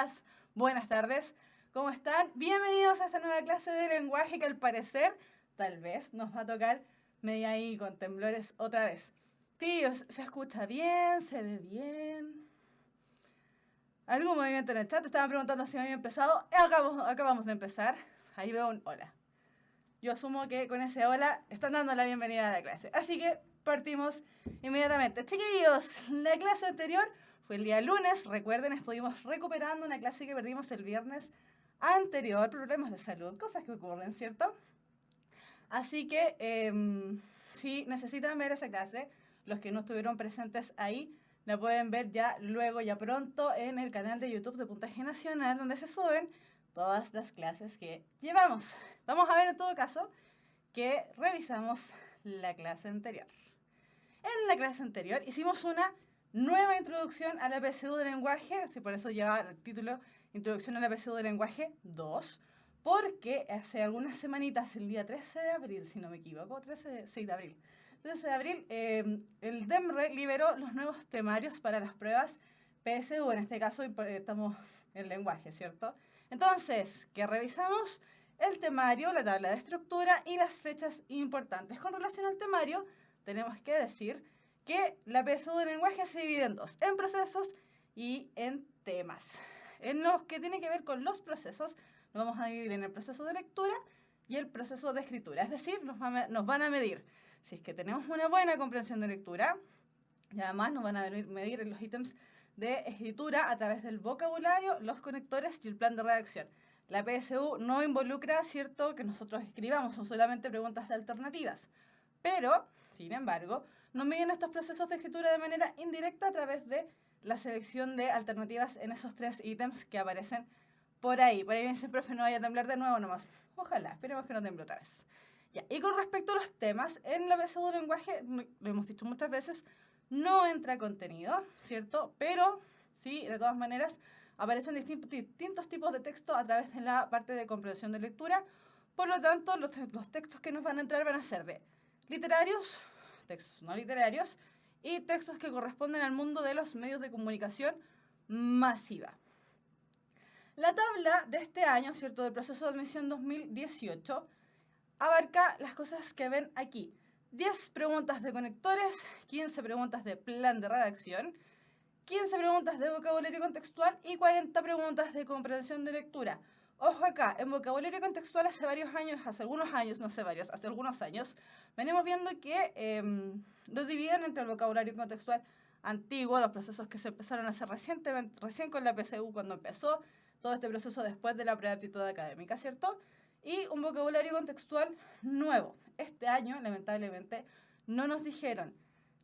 días, buenas tardes, ¿cómo están? Bienvenidos a esta nueva clase de lenguaje que al parecer, tal vez, nos va a tocar media ahí con temblores otra vez. Tíos, ¿se escucha bien? ¿Se ve bien? ¿Algún movimiento en el chat? Estaban preguntando si me había empezado. Acabamos de empezar. Ahí veo un hola. Yo asumo que con ese hola están dando la bienvenida a la clase. Así que partimos inmediatamente. Chiquillos, la clase anterior fue el día lunes. Recuerden, estuvimos recuperando una clase que perdimos el viernes anterior. Problemas de salud, cosas que ocurren, ¿cierto? Así que si necesitan ver esa clase, los que no estuvieron presentes ahí, la pueden ver ya luego, ya pronto, en el canal de YouTube de Puntaje Nacional, donde se suben todas las clases que llevamos. Vamos a ver en todo caso que revisamos la clase anterior. En la clase anterior hicimos una nueva introducción a la PSU de lenguaje, así por eso lleva el título Introducción a la PSU de lenguaje 2, porque hace algunas semanitas, el día 13 de abril, si no me equivoco, 6 de abril, 13 de abril, el DEMRE liberó los nuevos temarios para las pruebas PSU, en este caso estamos en lenguaje, ¿cierto? Entonces, ¿qué revisamos? El temario, la tabla de estructura y las fechas importantes. Con relación al temario, tenemos que decir que la PSU de lenguaje se divide en dos, en procesos y en temas. En los que tiene que ver con los procesos, nos vamos a dividir en el proceso de lectura y el proceso de escritura. Es decir, nos van a medir si es que tenemos una buena comprensión de lectura, y además nos van a medir en los ítems de escritura a través del vocabulario, los conectores y el plan de redacción. La PSU no involucra, ¿cierto?, que nosotros escribamos, son solamente preguntas de alternativas. Pero, sin embargo, nos miden estos procesos de escritura de manera indirecta a través de la selección de alternativas en esos tres ítems que aparecen por ahí. Por ahí bien, siempre no vaya a temblar de nuevo nomás. Ojalá, esperemos que no temble otra vez. Ya. Y con respecto a los temas, en la PSU de lenguaje, lo hemos dicho muchas veces, no entra contenido, ¿cierto? Pero sí, de todas maneras, aparecen distintos tipos de texto a través de la parte de comprensión de lectura. Por lo tanto, los textos que nos van a entrar van a ser de literarios, textos no literarios y textos que corresponden al mundo de los medios de comunicación masiva. La tabla de este año, ¿cierto?, del proceso de admisión 2018, abarca las cosas que ven aquí. 10 preguntas de conectores, 15 preguntas de plan de redacción, 15 preguntas de vocabulario contextual y 40 preguntas de comprensión de lectura. Ojo acá, en vocabulario contextual hace algunos años, venimos viendo que lo dividen entre el vocabulario contextual antiguo, los procesos que se empezaron a hacer recién con la PSU cuando empezó todo este proceso después de la preaptitud académica, ¿cierto? Y un vocabulario contextual nuevo. Este año, lamentablemente, no nos dijeron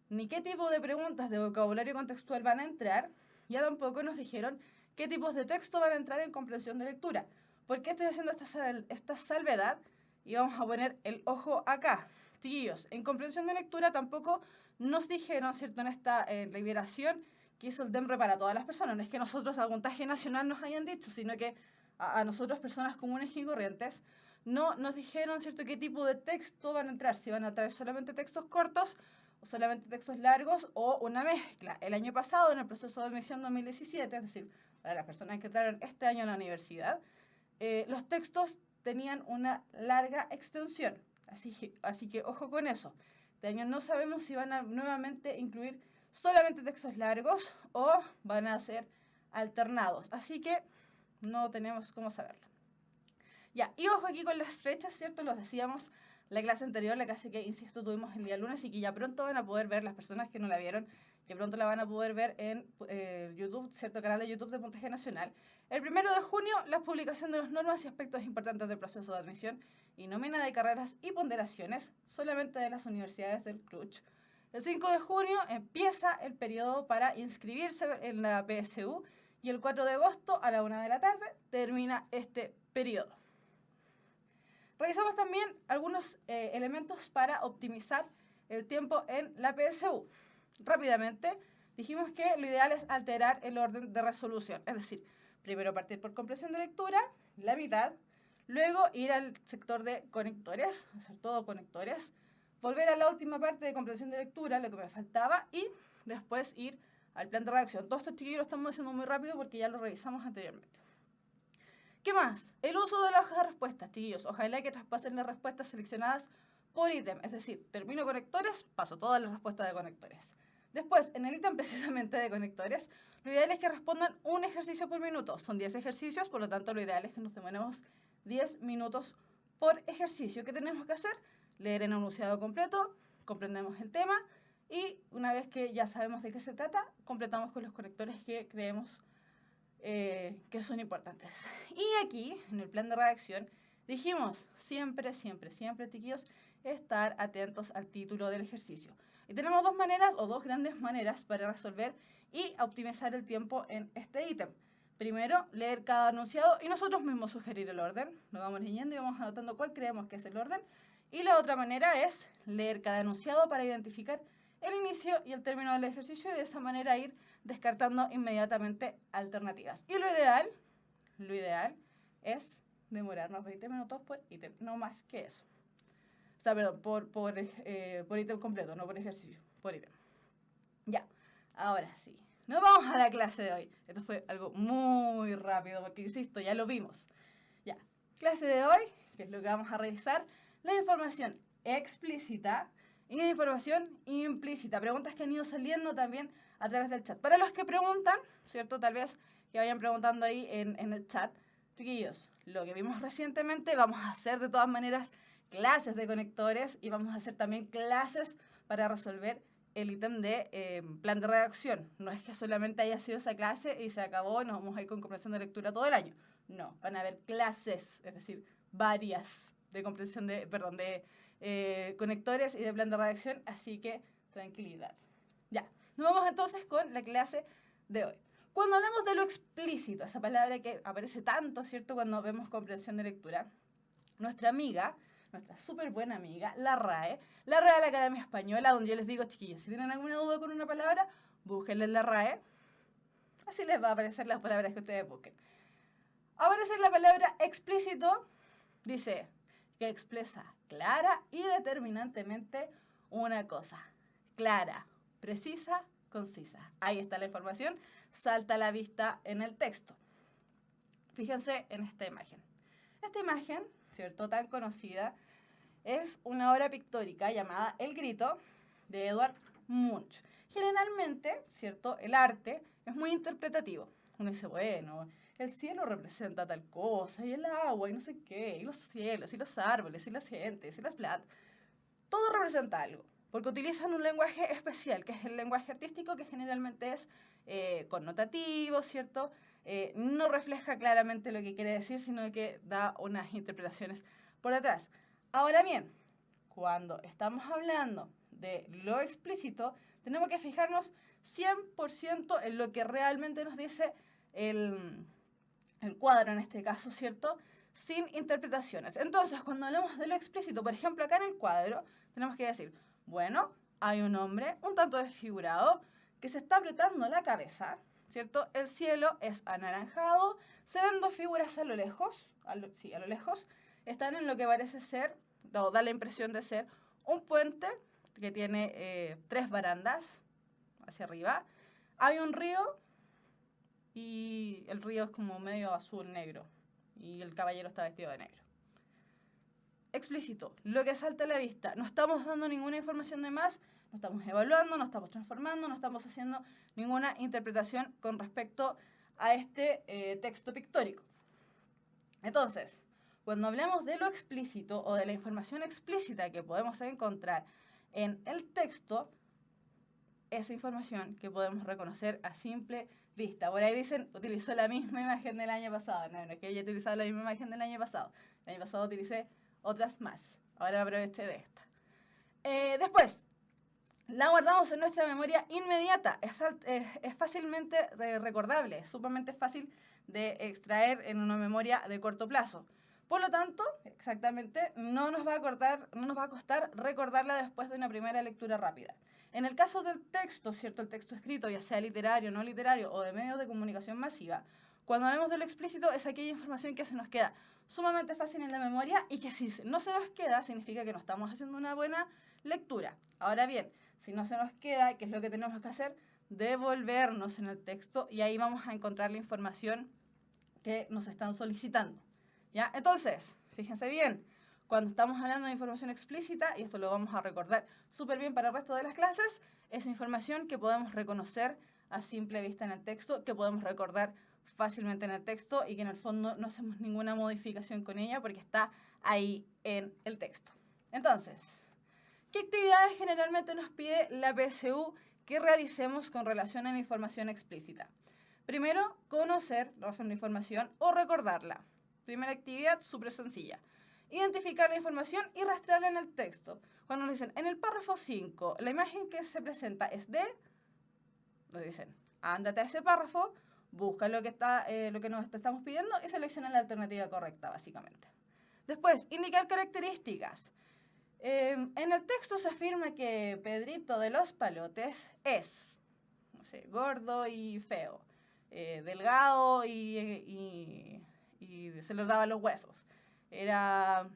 ni qué tipo de preguntas de vocabulario contextual van a entrar, ya tampoco nos dijeron qué tipos de texto van a entrar en comprensión de lectura. ¿Por qué estoy haciendo esta salvedad? Y vamos a poner el ojo acá. Chiquillos, en comprensión de lectura tampoco nos dijeron, ¿cierto?, en esta liberación que hizo el DEMRE para todas las personas. No es que nosotros a puntaje nacional nos hayan dicho, sino que a nosotros, personas comunes y corrientes, no nos dijeron, ¿cierto?, qué tipo de texto van a entrar. Si van a traer solamente textos cortos, o solamente textos largos, o una mezcla. El año pasado, en el proceso de admisión 2017, es decir, para las personas que entraron este año a la universidad, los textos tenían una larga extensión. Así que ojo con eso. Este año no sabemos si van a nuevamente incluir solamente textos largos o van a ser alternados. Así que no tenemos cómo saberlo. Ya, y ojo aquí con las fechas, ¿cierto? Los decíamos la clase anterior, la clase que, insisto, tuvimos el día lunes y que ya pronto van a poder ver, las personas que no la vieron, que pronto la van a poder ver en YouTube, ¿cierto? Canal de YouTube de Puntaje Nacional. El 1 de junio, la publicación de las normas y aspectos importantes del proceso de admisión y nómina de carreras y ponderaciones solamente de las universidades del CRUCH. El 5 de junio empieza el periodo para inscribirse en la PSU y el 4 de agosto a la 1 de la tarde termina este periodo. Revisamos también algunos elementos para optimizar el tiempo en la PSU. Rápidamente, dijimos que lo ideal es alterar el orden de resolución, es decir, primero partir por comprensión de lectura, la mitad, luego ir al sector de conectores, hacer todo conectores, volver a la última parte de comprensión de lectura, lo que me faltaba, y después ir al plan de redacción. Todo esto, chiquillos, lo estamos haciendo muy rápido porque ya lo revisamos anteriormente. ¿Qué más? El uso de la hoja de respuestas, chiquillos. Ojalá que traspasen las respuestas seleccionadas por ítem. Es decir, termino conectores, paso todas las respuestas de conectores. Después, en el ítem precisamente de conectores, lo ideal es que respondan un ejercicio por minuto. Son 10 ejercicios, por lo tanto, lo ideal es que nos demoremos 10 minutos por ejercicio. ¿Qué tenemos que hacer? Leer el enunciado completo, comprendemos el tema y una vez que ya sabemos de qué se trata, completamos con los conectores que creemos que son importantes. Y aquí, en el plan de redacción, dijimos siempre, siempre, siempre, chiquillos, estar atentos al título del ejercicio. Y tenemos dos maneras o dos grandes maneras para resolver y optimizar el tiempo en este ítem. Primero, leer cada enunciado y nosotros mismos sugerir el orden. Lo vamos leyendo y vamos anotando cuál creemos que es el orden. Y la otra manera es leer cada enunciado para identificar el inicio y el término del ejercicio y de esa manera ir descartando inmediatamente alternativas. Y lo ideal es demorarnos 20 minutos por ítem, no más que eso. O sea, perdón, por ítem completo, no por ejercicio, por ítem. Ya, ahora sí. Nos vamos a la clase de hoy. Esto fue algo muy rápido porque, insisto, ya lo vimos. Ya, clase de hoy, que es lo que vamos a revisar, la información explícita y la información implícita. Preguntas que han ido saliendo también a través del chat. Para los que preguntan, ¿cierto? Tal vez que vayan preguntando ahí en el chat. Chiquillos, lo que vimos recientemente, vamos a hacer de todas maneras clases de conectores y vamos a hacer también clases para resolver el ítem de plan de redacción. No es que solamente haya sido esa clase y se acabó, nos vamos a ir con comprensión de lectura todo el año. No, van a haber clases, es decir, varias de comprensión de, perdón, de conectores y de plan de redacción, así que tranquilidad. Ya, nos vamos entonces con la clase de hoy. Cuando hablamos de lo explícito, esa palabra que aparece tanto, ¿cierto?, cuando vemos comprensión de lectura, nuestra amiga, nuestra súper buena amiga, la RAE, la Real Academia Española, donde yo les digo, chiquillos, si tienen alguna duda con una palabra, búsquenla en la RAE, así les va a aparecer las palabras que ustedes busquen. Aparece la palabra explícito, dice que expresa clara y determinantemente una cosa. Clara, precisa, concisa. Ahí está la información, salta a la vista en el texto. Fíjense en esta imagen. Esta imagen, ¿cierto?, tan conocida, es una obra pictórica llamada El Grito, de Edvard Munch. Generalmente, ¿cierto?, el arte es muy interpretativo. Uno dice, bueno, el cielo representa tal cosa, y el agua, y no sé qué, y los cielos, y los árboles, y las gentes, y las plantas. Todo representa algo, porque utilizan un lenguaje especial, que es el lenguaje artístico, que generalmente es connotativo, ¿cierto? No refleja claramente lo que quiere decir, sino que da unas interpretaciones por detrás. Ahora bien, cuando estamos hablando de lo explícito, tenemos que fijarnos 100% en lo que realmente nos dice el cuadro en este caso, ¿cierto?, sin interpretaciones. Entonces, cuando hablamos de lo explícito, por ejemplo, acá en el cuadro, tenemos que decir, bueno, hay un hombre un tanto desfigurado que se está apretando la cabeza, ¿cierto? El cielo es anaranjado, se ven dos figuras a lo lejos, a lo lejos, están en lo que parece ser, o da la impresión de ser, un puente que tiene 3 barandas hacia arriba. Hay un río y el río es como medio azul-negro y el caballero está vestido de negro. Explícito, lo que salta a la vista. No estamos dando ninguna información de más, no estamos evaluando, no estamos transformando, no estamos haciendo ninguna interpretación con respecto a este texto pictórico. Entonces, cuando hablamos de lo explícito o de la información explícita que podemos encontrar en el texto, esa información que podemos reconocer a simple vista. Por ahí dicen, utilizó la misma imagen del año pasado. No, no es que haya utilizado la misma imagen del año pasado. El año pasado utilicé otras más. Ahora aproveché de esta. Después, la guardamos en nuestra memoria inmediata. Es fácilmente recordable, es sumamente fácil de extraer en una memoria de corto plazo. Por lo tanto, exactamente, no nos va a costar recordarla después de una primera lectura rápida. En el caso del texto, ¿cierto?, el texto escrito, ya sea literario, no literario o de medios de comunicación masiva, cuando hablamos de lo explícito es aquella información que se nos queda sumamente fácil en la memoria y que si no se nos queda significa que no estamos haciendo una buena lectura. Ahora bien, si no se nos queda, ¿qué es lo que tenemos que hacer? devolvernos en el texto y ahí vamos a encontrar la información que nos están solicitando. ¿Ya? Entonces, fíjense bien, cuando estamos hablando de información explícita, y esto lo vamos a recordar súper bien para el resto de las clases, es información que podemos reconocer a simple vista en el texto, que podemos recordar fácilmente en el texto y que en el fondo no hacemos ninguna modificación con ella porque está ahí en el texto. Entonces, ¿qué actividades generalmente nos pide la PSU que realicemos con relación a la información explícita? Primero, conocer la información o recordarla. Primera actividad, súper sencilla. Identificar la información y rastrearla en el texto. Cuando nos dicen, en el párrafo 5, la imagen que se presenta es de, nos dicen, ándate a ese párrafo, busca lo que nos estamos pidiendo y selecciona la alternativa correcta, básicamente. Después, indicar características. En el texto se afirma que Pedrito de los Palotes es, no sé, gordo y feo, delgado y se le daban los huesos. Era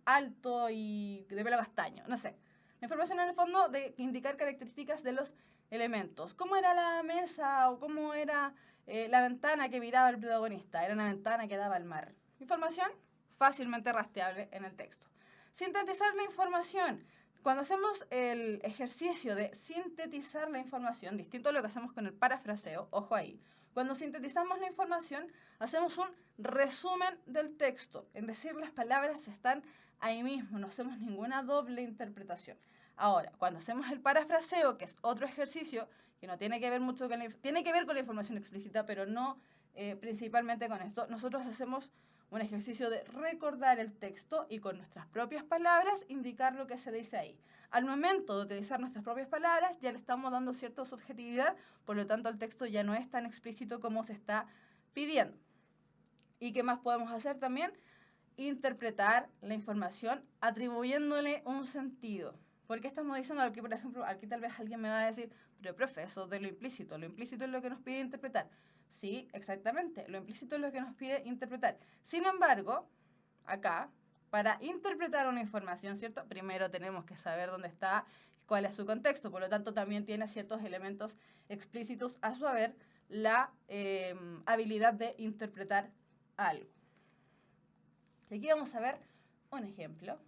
alto y de pelo castaño, no sé. La información en el fondo de indicar características de los elementos. ¿Cómo era la mesa o cómo era la ventana que miraba el protagonista? Era una ventana que daba al mar. Información fácilmente rastreable en el texto. Sintetizar la información. Cuando hacemos el ejercicio de sintetizar la información, distinto a lo que hacemos con el parafraseo, ojo ahí, cuando sintetizamos la información, hacemos un resumen del texto. Es decir, las palabras están ahí mismo, no hacemos ninguna doble interpretación. Ahora, cuando hacemos el parafraseo, que es otro ejercicio que no tiene que ver mucho con tiene que ver con la información explícita, pero no principalmente con esto, nosotros hacemos un ejercicio de recordar el texto y con nuestras propias palabras indicar lo que se dice ahí. Al momento de utilizar nuestras propias palabras ya le estamos dando cierta subjetividad, por lo tanto el texto ya no es tan explícito como se está pidiendo. ¿Y qué más podemos hacer también? Interpretar la información atribuyéndole un sentido. ¿Por qué estamos diciendo aquí, por ejemplo, aquí tal vez alguien me va a decir, pero profe, eso de lo implícito es lo que nos pide interpretar? Sí, exactamente, lo implícito es lo que nos pide interpretar. Sin embargo, acá, para interpretar una información, ¿cierto? Primero tenemos que saber dónde está, cuál es su contexto, por lo tanto también tiene ciertos elementos explícitos a su haber la habilidad de interpretar algo. Y aquí vamos a ver un ejemplo.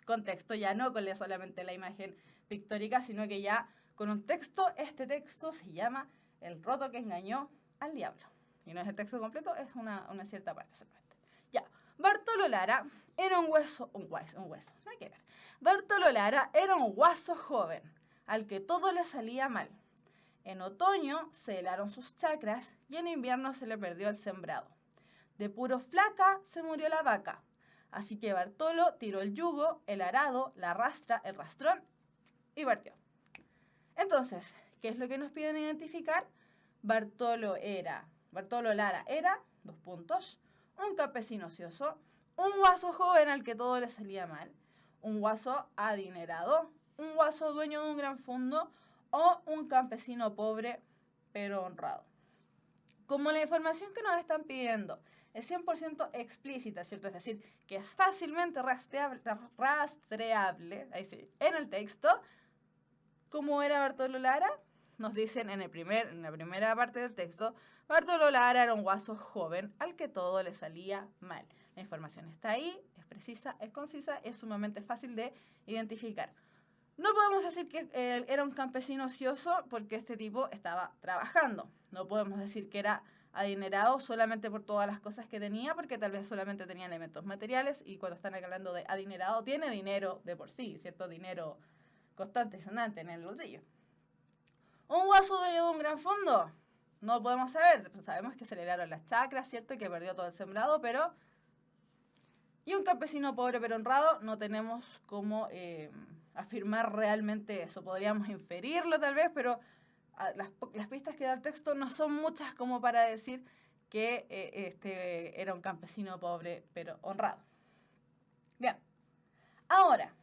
Contexto ya no con solamente la imagen pictórica, sino que ya con un texto. Este texto se llama El roto que engañó al diablo. Y no es el texto completo, es una cierta parte solamente. Ya, Bartolo Lara era un hueso, nada que ver. Bartolo Lara era un guaso joven, al que todo le salía mal. En otoño se helaron sus chacras y en invierno se le perdió el sembrado. De puro flaca se murió la vaca. Así que Bartolo tiró el yugo, el arado, la rastra, el rastrón y partió. Entonces, ¿qué es lo que nos piden identificar? Bartolo Lara era, un campesino ocioso, un guaso joven al que todo le salía mal, un guaso adinerado, un guaso dueño de un gran fondo o un campesino pobre pero honrado. Como la información que nos están pidiendo es 100% explícita, ¿cierto? Es decir, que es fácilmente rastreable ahí sí, en el texto, ¿cómo era Bartolo Lara? Nos dicen en la primera parte del texto, Bartolo Lara era un guaso joven al que todo le salía mal. La información está ahí, es precisa, es concisa, es sumamente fácil de identificar. No podemos decir que él era un campesino ocioso porque este tipo estaba trabajando. No podemos decir que era adinerado solamente por todas las cosas que tenía, porque tal vez solamente tenía elementos materiales y cuando están hablando de adinerado tiene dinero de por sí, ¿cierto? Dinero constante y sonante en el bolsillo. ¿Un guaso dueño de un gran fondo? No podemos saber. Sabemos que se le helaron las chacras, ¿cierto? Y que perdió todo el sembrado, pero... Y un campesino pobre pero honrado, no tenemos cómo afirmar realmente eso. Podríamos inferirlo tal vez, pero las pistas que da el texto no son muchas como para decir que este era un campesino pobre pero honrado. Bien, ahora,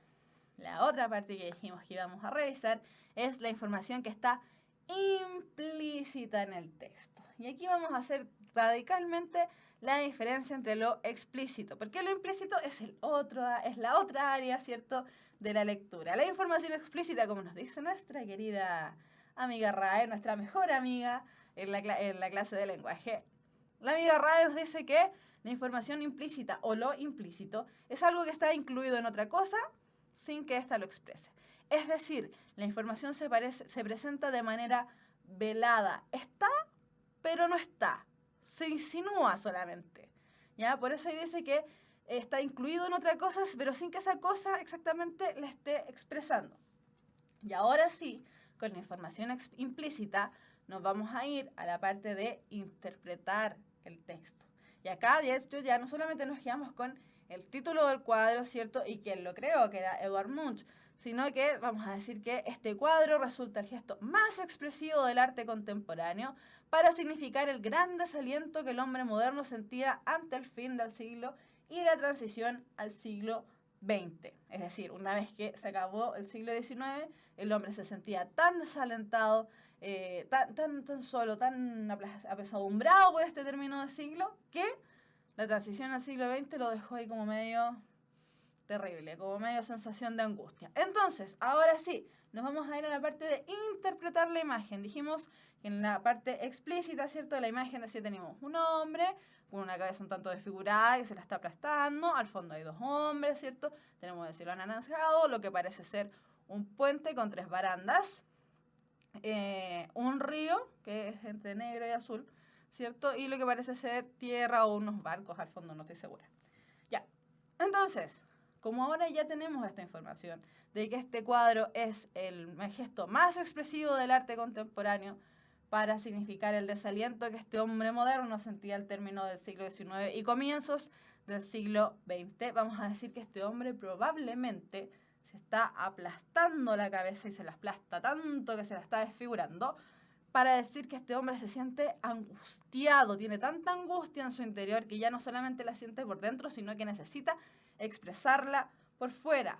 la otra parte que dijimos que íbamos a revisar es la información que está implícita en el texto. Y aquí vamos a hacer radicalmente la diferencia entre lo explícito, porque lo implícito es la otra área, ¿cierto?, de la lectura. La información explícita, como nos dice nuestra querida amiga RAE, nuestra mejor amiga en la clase de lenguaje. La amiga RAE nos dice que la información implícita o lo implícito es algo que está incluido en otra cosa sin que ésta lo exprese. Es decir, la información se presenta de manera velada. Está, pero no está. Se insinúa solamente. ¿Ya? Por eso ahí dice que está incluido en otra cosa, pero sin que esa cosa exactamente le esté expresando. Y ahora sí, con la información implícita, nos vamos a ir a la parte de interpretar el texto. Y acá, de hecho, ya no solamente nos quedamos con el título del cuadro, ¿cierto? Y quien lo creó, que era Edvard Munch, sino que vamos a decir que este cuadro resulta el gesto más expresivo del arte contemporáneo para significar el gran desaliento que el hombre moderno sentía ante el fin del siglo y la transición al siglo XX. Es decir, una vez que se acabó el siglo XIX, el hombre se sentía tan desalentado, tan solo, tan apesadumbrado por este término de siglo, que la transición al siglo XX lo dejó ahí como medio terrible, como medio sensación de angustia. Entonces, ahora sí, nos vamos a ir a la parte de interpretar la imagen. Dijimos que en la parte explícita, ¿cierto?, de la imagen, así tenemos un hombre con una cabeza un tanto desfigurada que se la está aplastando. Al fondo hay dos hombres, ¿cierto? Tenemos el cielo anaranjado, lo que parece ser un puente con 3 barandas. Un río, que es entre negro y azul, ¿cierto? Y lo que parece ser tierra o unos barcos al fondo, no estoy segura. Ya, entonces, como ahora ya tenemos esta información de que este cuadro es el gesto más expresivo del arte contemporáneo para significar el desaliento que este hombre moderno sentía al término del siglo XIX y comienzos del siglo XX, vamos a decir que este hombre probablemente se está aplastando la cabeza y se la aplasta tanto que se la está desfigurando, para decir que este hombre se siente angustiado, tiene tanta angustia en su interior que ya no solamente la siente por dentro, sino que necesita expresarla por fuera.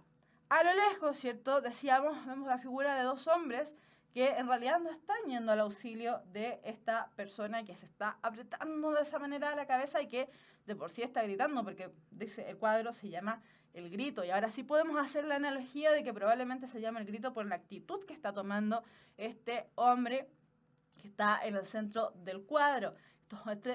A lo lejos, ¿cierto?, decíamos, vemos la figura de 2 hombres que en realidad no están yendo al auxilio de esta persona que se está apretando de esa manera la cabeza y que de por sí está gritando, porque dice, el cuadro se llama El Grito. Y ahora sí podemos hacer la analogía de que probablemente se llama El Grito por la actitud que está tomando este hombre que está en el centro del cuadro.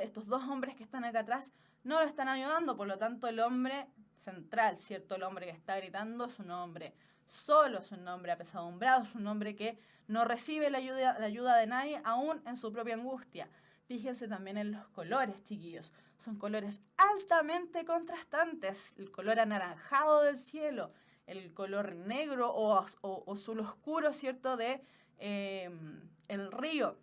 Estos 2 hombres que están acá atrás no lo están ayudando, por lo tanto el hombre central, ¿cierto? El hombre que está gritando es un hombre solo, es un hombre apesadumbrado, es un hombre que no recibe la ayuda de nadie, aún en su propia angustia. Fíjense también en los colores, chiquillos. Son colores altamente contrastantes. El color anaranjado del cielo, el color negro o azul oscuro, ¿cierto?, de el río.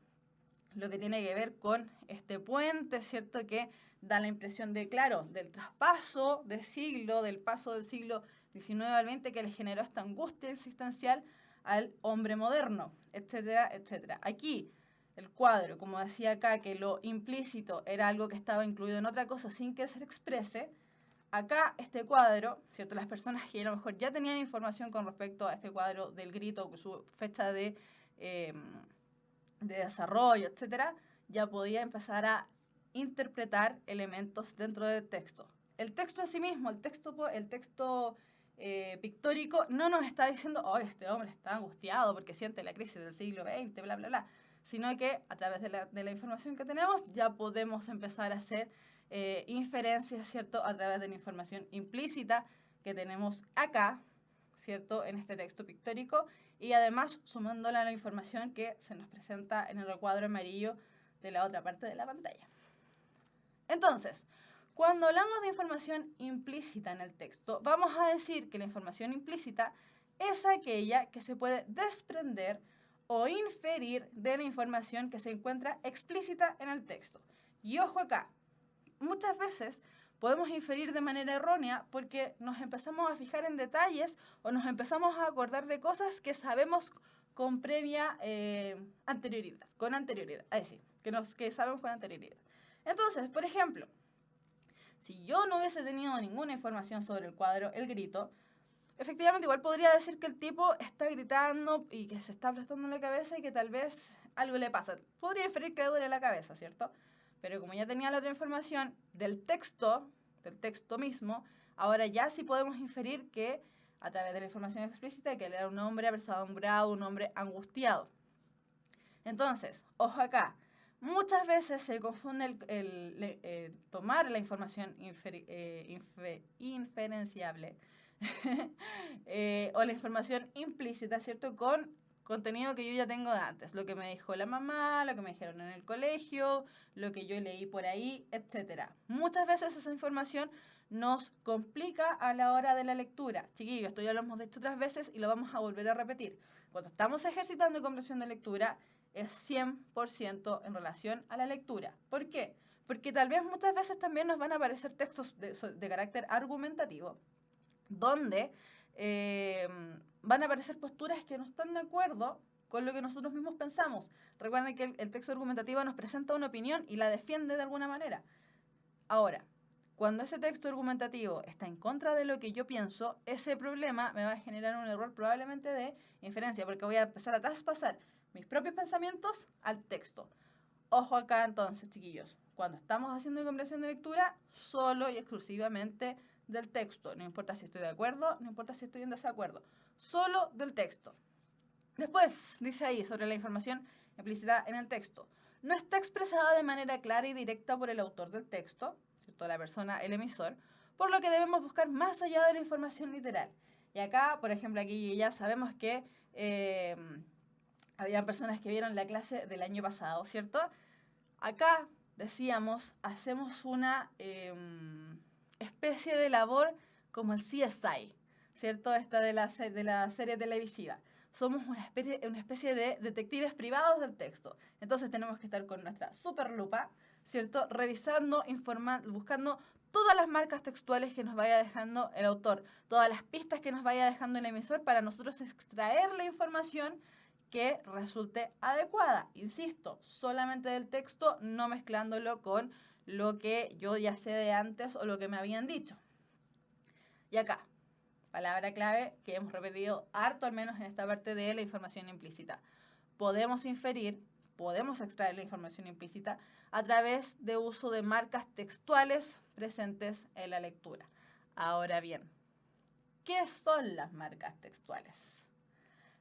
Lo que tiene que ver con este puente, ¿cierto?, que da la impresión de, claro, del traspaso de siglo, del paso del siglo XIX al XX que le generó esta angustia existencial al hombre moderno, etcétera, etcétera. Aquí, el cuadro, como decía acá, que lo implícito era algo que estaba incluido en otra cosa sin que se exprese, acá este cuadro, ¿cierto?, las personas que a lo mejor ya tenían información con respecto a este cuadro del Grito, su fecha de desarrollo, etcétera, ya podía empezar a interpretar elementos dentro del texto. El texto en sí mismo, el texto pictórico, no nos está diciendo, oh, este hombre está angustiado porque siente la crisis del siglo XX, bla, bla, bla, sino que a través de la información que tenemos ya podemos empezar a hacer inferencias, ¿cierto?, a través de la información implícita que tenemos acá, ¿cierto?, en este texto pictórico, y además sumándola a la información que se nos presenta en el recuadro amarillo de la otra parte de la pantalla. Entonces, cuando hablamos de información implícita en el texto, vamos a decir que la información implícita es aquella que se puede desprender o inferir de la información que se encuentra explícita en el texto. Y ojo acá, muchas veces podemos inferir de manera errónea porque nos empezamos a fijar en detalles o nos empezamos a acordar de cosas que sabemos con previa anterioridad, es decir, que sabemos con anterioridad. Entonces, por ejemplo, si yo no hubiese tenido ninguna información sobre el cuadro El Grito, efectivamente igual podría decir que el tipo está gritando y que se está aplastando la cabeza y que tal vez algo le pasa. Podría inferir que le duele la cabeza, ¿cierto? Pero como ya tenía la otra información del texto mismo, ahora ya sí podemos inferir que, a través de la información explícita, que él era un hombre apesadumbrado, un hombre angustiado. Entonces, ojo acá, muchas veces se confunde tomar la información inferenciable o la información implícita, ¿cierto? Con contenido que yo ya tengo de antes, lo que me dijo la mamá, lo que me dijeron en el colegio, lo que yo leí por ahí, etc. Muchas veces esa información nos complica a la hora de la lectura. Chiquillos, esto ya lo hemos dicho otras veces y lo vamos a volver a repetir. Cuando estamos ejercitando comprensión de lectura, es 100% en relación a la lectura. ¿Por qué? Porque tal vez muchas veces también nos van a aparecer textos de carácter argumentativo, donde van a aparecer posturas que no están de acuerdo con lo que nosotros mismos pensamos. Recuerden que el texto argumentativo nos presenta una opinión y la defiende de alguna manera. Ahora, cuando ese texto argumentativo está en contra de lo que yo pienso, ese problema me va a generar un error probablemente de inferencia, porque voy a empezar a traspasar mis propios pensamientos al texto. Ojo acá entonces, chiquillos, cuando estamos haciendo comprensión de lectura, solo y exclusivamente del texto. No importa si estoy de acuerdo, no importa si estoy en desacuerdo, solo del texto. Después, dice ahí sobre la información implícita en el texto. No está expresada de manera clara y directa por el autor del texto, ¿cierto? La persona, el emisor, por lo que debemos buscar más allá de la información literal. Y acá, por ejemplo, aquí ya sabemos que había personas que vieron la clase del año pasado, ¿cierto? Acá, decíamos, hacemos una especie de labor como el CSI, ¿cierto? Esta de la serie televisiva. Somos una especie de detectives privados del texto. Entonces tenemos que estar con nuestra super lupa, ¿cierto? Revisando, informando, buscando todas las marcas textuales que nos vaya dejando el autor, todas las pistas que nos vaya dejando el emisor para nosotros extraer la información que resulte adecuada. Insisto, solamente del texto, no mezclándolo con lo que yo ya sé de antes o lo que me habían dicho. Y acá, palabra clave que hemos repetido harto, al menos en esta parte de la información implícita. Podemos inferir, podemos extraer la información implícita a través de uso de marcas textuales presentes en la lectura. Ahora bien, ¿qué son las marcas textuales?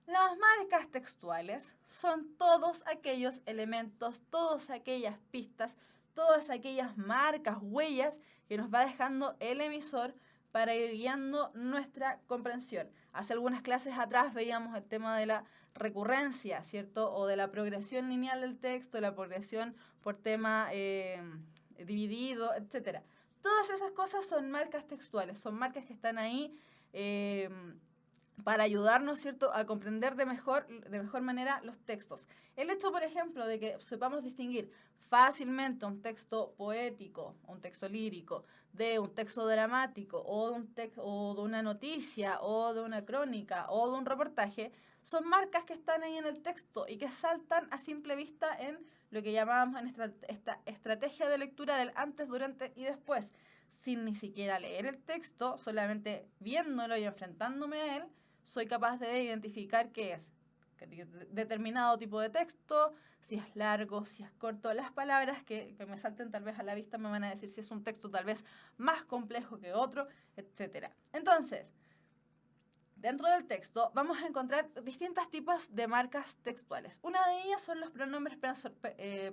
Las marcas textuales son todos aquellos elementos, todas aquellas pistas, todas aquellas marcas, huellas que nos va dejando el emisor para ir guiando nuestra comprensión. Hace algunas clases atrás veíamos el tema de la recurrencia, ¿cierto? O de la progresión lineal del texto, la progresión por tema dividido, etc. Todas esas cosas son marcas textuales, son marcas que están ahí para ayudarnos, ¿cierto?, a comprender de mejor manera los textos. El hecho, por ejemplo, de que sepamos distinguir fácilmente un texto poético, un texto lírico, de un texto dramático, o de una noticia, o de una crónica, o de un reportaje, son marcas que están ahí en el texto y que saltan a simple vista en lo que llamábamos en esta estrategia de lectura del antes, durante y después. Sin ni siquiera leer el texto, solamente viéndolo y enfrentándome a él, soy capaz de identificar qué es determinado tipo de texto, si es largo, si es corto. Las palabras que me salten tal vez a la vista me van a decir si es un texto tal vez más complejo que otro, etc. Entonces, dentro del texto vamos a encontrar distintos tipos de marcas textuales. Una de ellas son los pronombres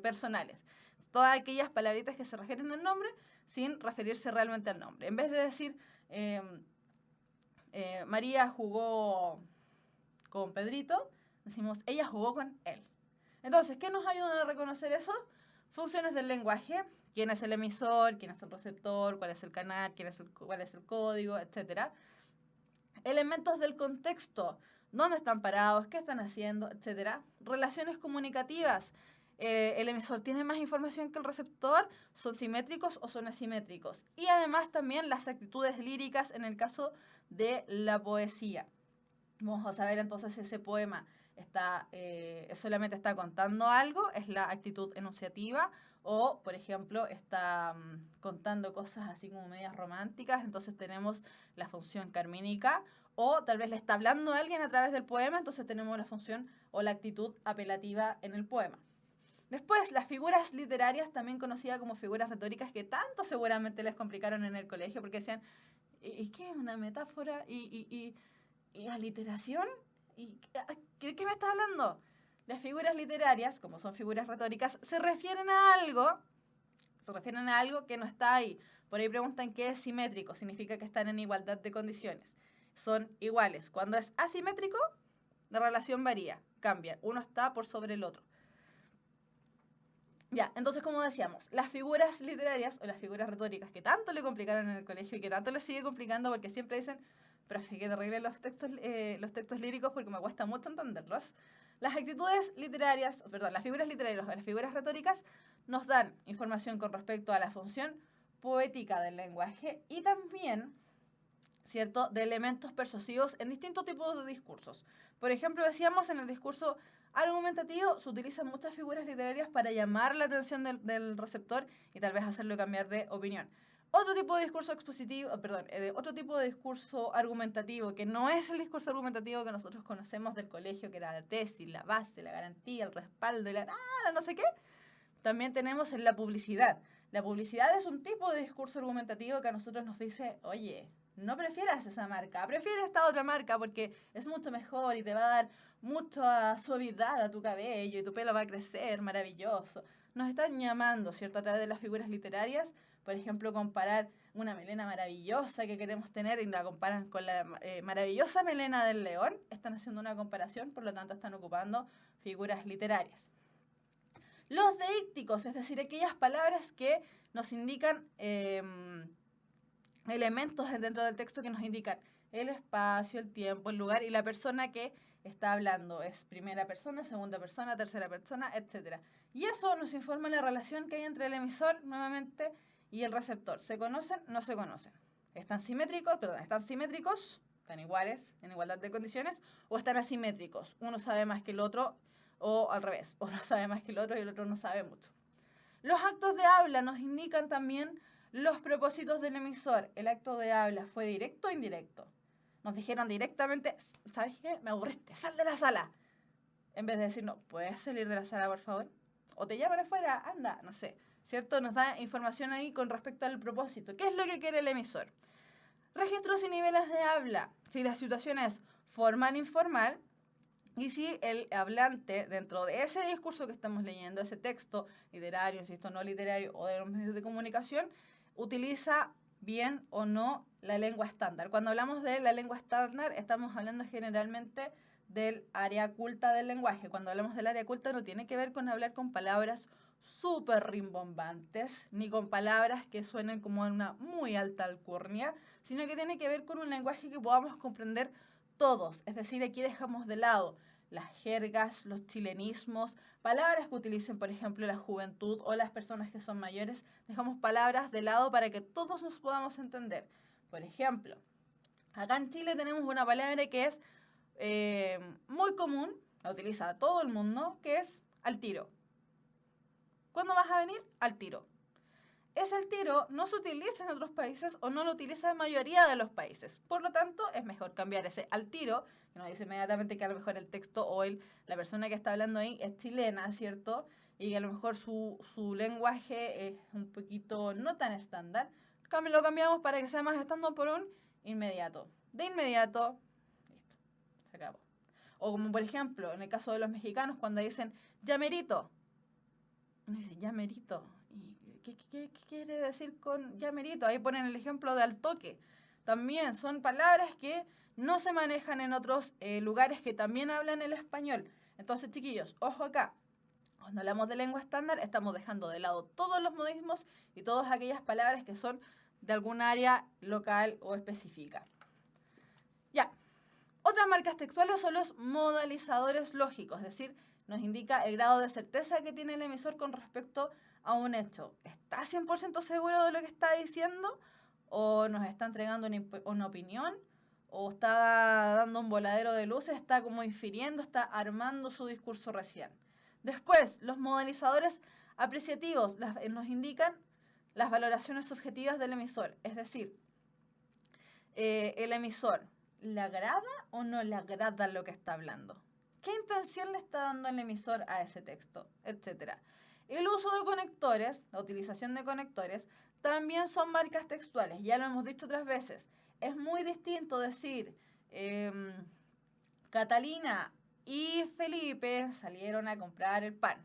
personales. Todas aquellas palabritas que se refieren al nombre sin referirse realmente al nombre. En vez de decir María jugó con Pedrito, decimos ella jugó con él. Entonces, ¿qué nos ayudan a reconocer eso? Funciones del lenguaje, quién es el emisor, quién es el receptor, cuál es el canal, cuál es el código, etc. Elementos del contexto, dónde están parados, qué están haciendo, etc. Relaciones comunicativas, el emisor tiene más información que el receptor, son simétricos o son asimétricos. Y además también las actitudes líricas en el caso de la poesía. Vamos a saber entonces si ese poema solamente está contando algo, es la actitud enunciativa, o, por ejemplo, está contando cosas así como medias románticas, entonces tenemos la función carmínica, o tal vez le está hablando a alguien a través del poema, entonces tenemos la función o la actitud apelativa en el poema. Después, las figuras literarias, también conocidas como figuras retóricas, que tanto seguramente les complicaron en el colegio, porque decían, ¿y qué es una metáfora? ¿Y aliteración? ¿Y qué me está hablando? Las figuras literarias, como son figuras retóricas, se refieren a algo que no está ahí. Por ahí preguntan qué es simétrico, significa que están en igualdad de condiciones. Son iguales. Cuando es asimétrico, la relación varía, cambia. Uno está por sobre el otro. Ya, entonces como decíamos, las figuras literarias o las figuras retóricas que tanto le complicaron en el colegio y que tanto le sigue complicando porque siempre dicen, profe, qué terrible los textos líricos porque me cuesta mucho entenderlos. Las actitudes literarias, perdón, las figuras literarias o las figuras retóricas nos dan información con respecto a la función poética del lenguaje y también, ¿cierto?, de elementos persuasivos en distintos tipos de discursos. Por ejemplo, decíamos en el discurso argumentativo se utilizan muchas figuras literarias para llamar la atención del receptor y tal vez hacerlo cambiar de opinión. Otro tipo de discurso expositivo, otro tipo de discurso argumentativo, que no es el discurso argumentativo que nosotros conocemos del colegio, que era la tesis, la base, la garantía, el respaldo y la nada, no sé qué, también tenemos en la publicidad. La publicidad es un tipo de discurso argumentativo que a nosotros nos dice, oye, no prefieras esa marca, prefiere esta otra marca porque es mucho mejor y te va a dar mucha suavidad a tu cabello y tu pelo va a crecer, maravilloso. Nos están llamando, ¿cierto?, a través de las figuras literarias, por ejemplo, comparar una melena maravillosa que queremos tener y la comparan con la maravillosa melena del león, están haciendo una comparación, por lo tanto están ocupando figuras literarias. Los deícticos, es decir, aquellas palabras que nos indican elementos dentro del texto que nos indican el espacio, el tiempo, el lugar y la persona que está hablando. Es primera persona, segunda persona, tercera persona, etc. Y eso nos informa la relación que hay entre el emisor, nuevamente, y el receptor. ¿Se conocen? No se conocen. ¿Están simétricos? ¿Están iguales, en igualdad de condiciones? ¿O están asimétricos? Uno sabe más que el otro, o al revés, uno sabe más que el otro y el otro no sabe mucho. Los actos de habla nos indican también los propósitos del emisor. ¿El acto de habla fue directo o indirecto? Nos dijeron directamente, ¿sabes qué? Me aburriste, sal de la sala. En vez de decir, no, ¿puedes salir de la sala, por favor? O te llaman afuera, anda, no sé. ¿Cierto? Nos da información ahí con respecto al propósito. ¿Qué es lo que quiere el emisor? Registros y niveles de habla. Si la situación es formal-informal, y si el hablante, dentro de ese discurso que estamos leyendo, ese texto literario, insisto, no literario, o de los medios de comunicación, utiliza bien o no la lengua estándar. Cuando hablamos de la lengua estándar, estamos hablando generalmente del área culta del lenguaje. Cuando hablamos del área culta no tiene que ver con hablar con palabras súper rimbombantes, ni con palabras que suenen como en una muy alta alcurnia, sino que tiene que ver con un lenguaje que podamos comprender todos. Es decir, aquí dejamos de lado las jergas, los chilenismos, palabras que utilicen, por ejemplo, la juventud o las personas que son mayores, dejamos palabras de lado para que todos nos podamos entender. Por ejemplo, acá en Chile tenemos una palabra que es muy común, la utiliza todo el mundo, que es al tiro. ¿Cuándo vas a venir? Al tiro. Ese al tiro no se utiliza en otros países o no lo utiliza la mayoría de los países. Por lo tanto, es mejor cambiar ese al tiro, que nos dice inmediatamente que a lo mejor el texto o la persona que está hablando ahí es chilena, ¿cierto? Y a lo mejor su lenguaje es un poquito no tan estándar. Lo cambiamos para que sea más estándar por un inmediato. De inmediato, listo, se acabó. O como por ejemplo, en el caso de los mexicanos, cuando dicen ya merito. Uno dice ya merito. ¿Qué quiere decir con ya merito? Ahí ponen el ejemplo de al toque. También son palabras que no se manejan en otros lugares que también hablan el español. Entonces, chiquillos, ojo acá. Cuando hablamos de lengua estándar, estamos dejando de lado todos los modismos y todas aquellas palabras que son de algún área local o específica. Ya. Otras marcas textuales son los modalizadores lógicos, es decir, nos indica el grado de certeza que tiene el emisor con respecto a un hecho. ¿Está 100% seguro de lo que está diciendo? ¿O nos está entregando una opinión? ¿O está dando un voladero de luces? ¿Está como infiriendo? ¿Está armando su discurso recién? Después, los modalizadores apreciativos nos indican las valoraciones subjetivas del emisor. Es decir, el emisor, ¿le agrada o no le agrada lo que está hablando? ¿Qué intención le está dando el emisor a ese texto? Etcétera. El uso de conectores, la utilización de conectores, también son marcas textuales. Ya lo hemos dicho otras veces. Es muy distinto decir, Catalina y Felipe salieron a comprar el pan.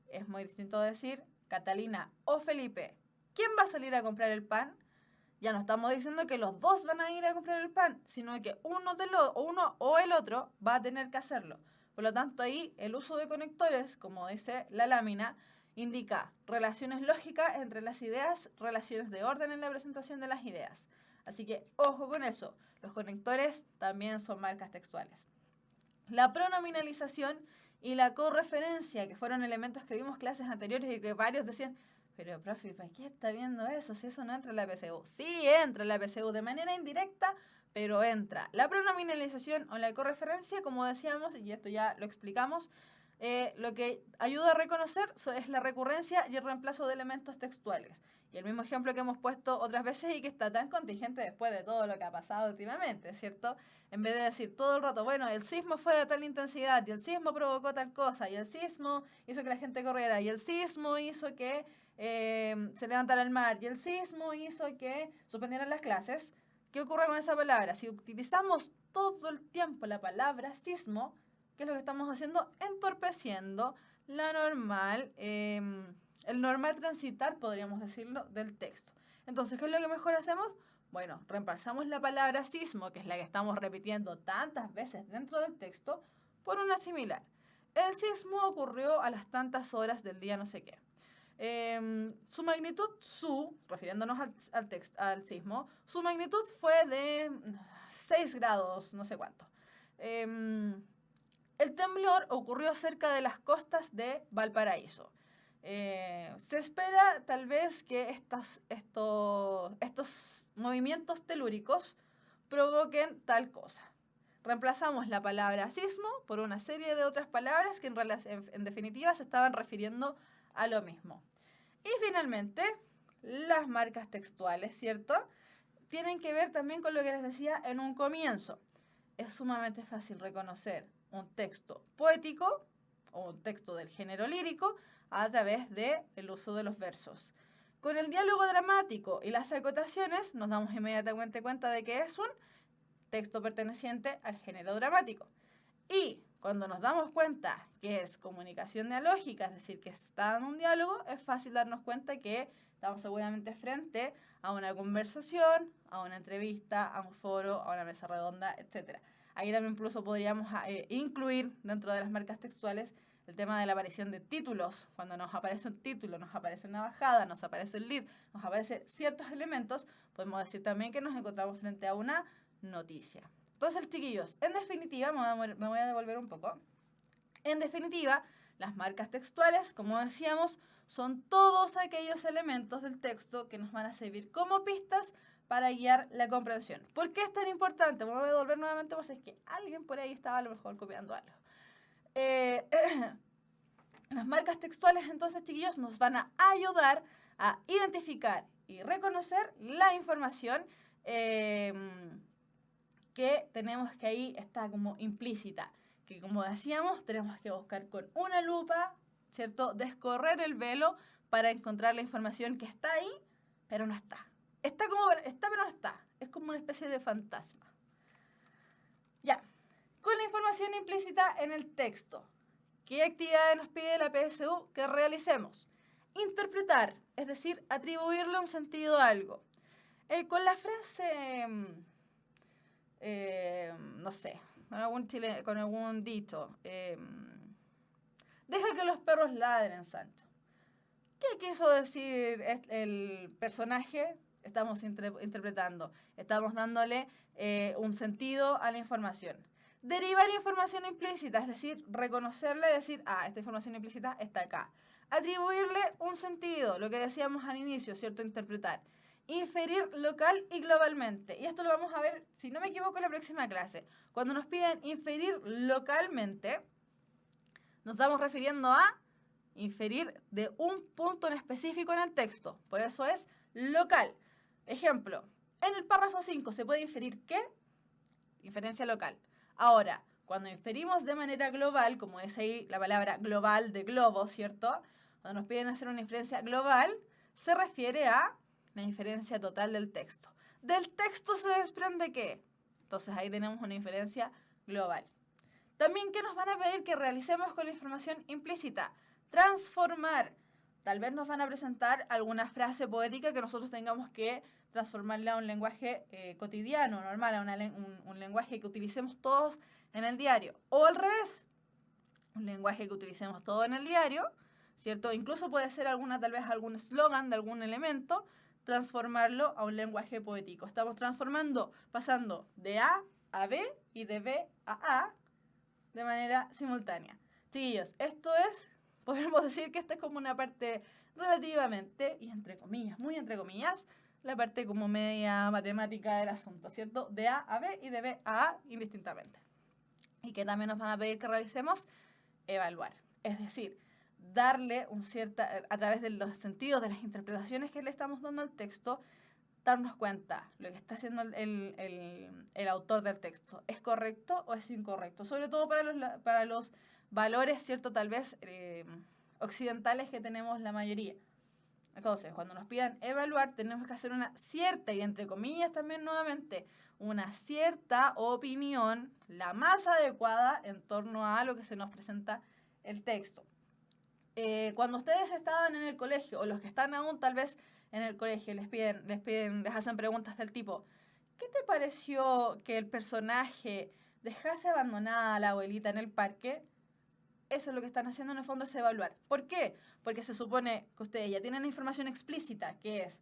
Es muy distinto decir Catalina o Felipe. ¿Quién va a salir a comprar el pan? Ya no estamos diciendo que los dos van a ir a comprar el pan, sino que uno o el otro va a tener que hacerlo. Por lo tanto, ahí el uso de conectores, como dice la lámina, indica relaciones lógicas entre las ideas, relaciones de orden en la presentación de las ideas. Así que ojo con eso, los conectores también son marcas textuales. La pronominalización y la correferencia, que fueron elementos que vimos clases anteriores y que varios decían, pero profe, ¿para qué está viendo eso si eso no entra en la PSU? Sí entra en la PSU de manera indirecta, pero entra. La pronominalización o la correferencia, como decíamos, y esto ya lo explicamos, lo que ayuda a reconocer es la recurrencia y el reemplazo de elementos textuales. Y el mismo ejemplo que hemos puesto otras veces y que está tan contingente después de todo lo que ha pasado últimamente, ¿cierto? En vez de decir todo el rato, bueno, el sismo fue de tal intensidad y el sismo provocó tal cosa y el sismo hizo que la gente corriera y el sismo hizo que se levantara el mar y el sismo hizo que suspendieran las clases. ¿Qué ocurre con esa palabra? Si utilizamos todo el tiempo la palabra sismo, ¿qué es lo que estamos haciendo? Entorpeciendo la normal, el normal transitar, podríamos decirlo, del texto. Entonces, ¿qué es lo que mejor hacemos? Bueno, reemplazamos la palabra sismo, que es la que estamos repitiendo tantas veces dentro del texto, por una similar. El sismo ocurrió a las tantas horas del día no sé qué. Su magnitud, refiriéndonos al sismo, su magnitud fue de 6 grados, no sé cuánto. El temblor ocurrió cerca de las costas de Valparaíso. Se espera tal vez que estos movimientos telúricos provoquen tal cosa. Reemplazamos la palabra sismo por una serie de otras palabras que en definitiva se estaban refiriendo a lo mismo. Y finalmente, las marcas textuales, ¿cierto? Tienen que ver también con lo que les decía en un comienzo. Es sumamente fácil reconocer un texto poético o un texto del género lírico a través del uso de los versos. Con el diálogo dramático y las acotaciones nos damos inmediatamente cuenta de que es un texto perteneciente al género dramático. Y cuando nos damos cuenta que es comunicación dialógica, es decir, que está en un diálogo, es fácil darnos cuenta que estamos seguramente frente a una conversación, a una entrevista, a un foro, a una mesa redonda, etc. Ahí también incluso podríamos incluir dentro de las marcas textuales el tema de la aparición de títulos. Cuando nos aparece un título, nos aparece una bajada, nos aparece el lead, nos aparecen ciertos elementos, podemos decir también que nos encontramos frente a una noticia. Entonces, chiquillos, en definitiva, me voy a devolver un poco. En definitiva, las marcas textuales, como decíamos, son todos aquellos elementos del texto que nos van a servir como pistas para guiar la comprensión. ¿Por qué es tan importante? Me voy a devolver nuevamente por si es que alguien por ahí estaba a lo mejor copiando algo. Las marcas textuales, entonces, chiquillos, nos van a ayudar a identificar y reconocer la información que tenemos que ahí está como implícita, que como decíamos, tenemos que buscar con una lupa, ¿cierto? Descorrer el velo para encontrar la información que está ahí, pero no está. Está, pero no está. Es como una especie de fantasma. Ya, con la información implícita en el texto, ¿qué actividad nos pide la PSU que realicemos? Interpretar, es decir, atribuirle un sentido a algo. Con la frase... no sé, con algún dicho. Deja que los perros ladren, Sancho. ¿Qué quiso decir el personaje? Estamos interpretando, estamos dándole un sentido a la información. Derivar información implícita, es decir, reconocerle, decir, esta información implícita está acá. Atribuirle un sentido, lo que decíamos al inicio, ¿cierto? Interpretar. Inferir local y globalmente. Y esto lo vamos a ver, si no me equivoco, en la próxima clase. Cuando nos piden inferir localmente, nos estamos refiriendo a inferir de un punto en específico en el texto. Por eso es local. Ejemplo, en el párrafo 5 se puede inferir ¿qué? Inferencia local. Ahora, cuando inferimos de manera global, como es ahí la palabra global de globo, ¿cierto? Cuando nos piden hacer una inferencia global, se refiere a la inferencia total del texto. ¿Del texto se desprende qué? Entonces ahí tenemos una inferencia global. También, ¿qué nos van a pedir que realicemos con la información implícita? Transformar. Tal vez nos van a presentar alguna frase poética que nosotros tengamos que transformarla a un lenguaje cotidiano, normal, a un lenguaje que utilicemos todos en el diario. O al revés, un lenguaje que utilicemos todo en el diario, ¿cierto? Incluso puede ser tal vez algún eslogan de algún elemento, transformarlo a un lenguaje poético. Estamos transformando, pasando de A B y de B a A de manera simultánea. Chiquillos, podemos decir que esta es como una parte relativamente, y entre comillas, muy entre comillas, la parte como media matemática del asunto, ¿cierto? De A B y de B a A indistintamente. Y que también nos van a pedir que realicemos evaluar. Es decir, darle a través de los sentidos, de las interpretaciones que le estamos dando al texto, darnos cuenta lo que está haciendo el autor del texto. ¿Es correcto o es incorrecto? Sobre todo para los valores, ¿cierto? Tal vez occidentales que tenemos la mayoría. Entonces, cuando nos pidan evaluar, tenemos que hacer una cierta, y entre comillas también nuevamente, una cierta opinión, la más adecuada en torno a lo que se nos presenta el texto. Cuando ustedes estaban en el colegio, o los que están aún tal vez en el colegio, les hacen preguntas del tipo, ¿qué te pareció que el personaje dejase abandonada a la abuelita en el parque? Eso es lo que están haciendo en el fondo, es evaluar. ¿Por qué? Porque se supone que ustedes ya tienen la información explícita, que es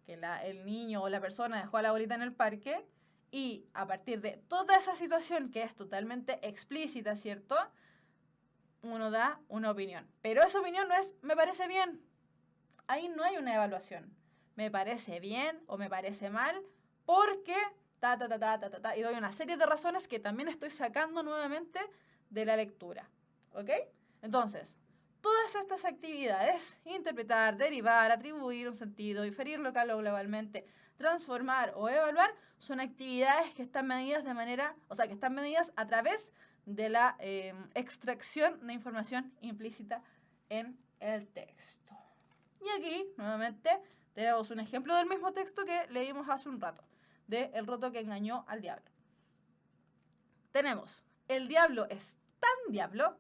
que el niño o la persona dejó a la abuelita en el parque, y a partir de toda esa situación que es totalmente explícita, ¿cierto?, uno da una opinión. Pero esa opinión no es, me parece bien. Ahí no hay una evaluación. Me parece bien o me parece mal porque y doy una serie de razones que también estoy sacando nuevamente de la lectura. ¿Ok? Entonces, todas estas actividades, interpretar, derivar, atribuir un sentido, inferir local o globalmente, transformar o evaluar, son actividades que están medidas que están medidas a través de la extracción de información implícita en el texto. Y aquí, nuevamente, tenemos un ejemplo del mismo texto que leímos hace un rato, de El roto que engañó al diablo. Tenemos, el diablo es tan diablo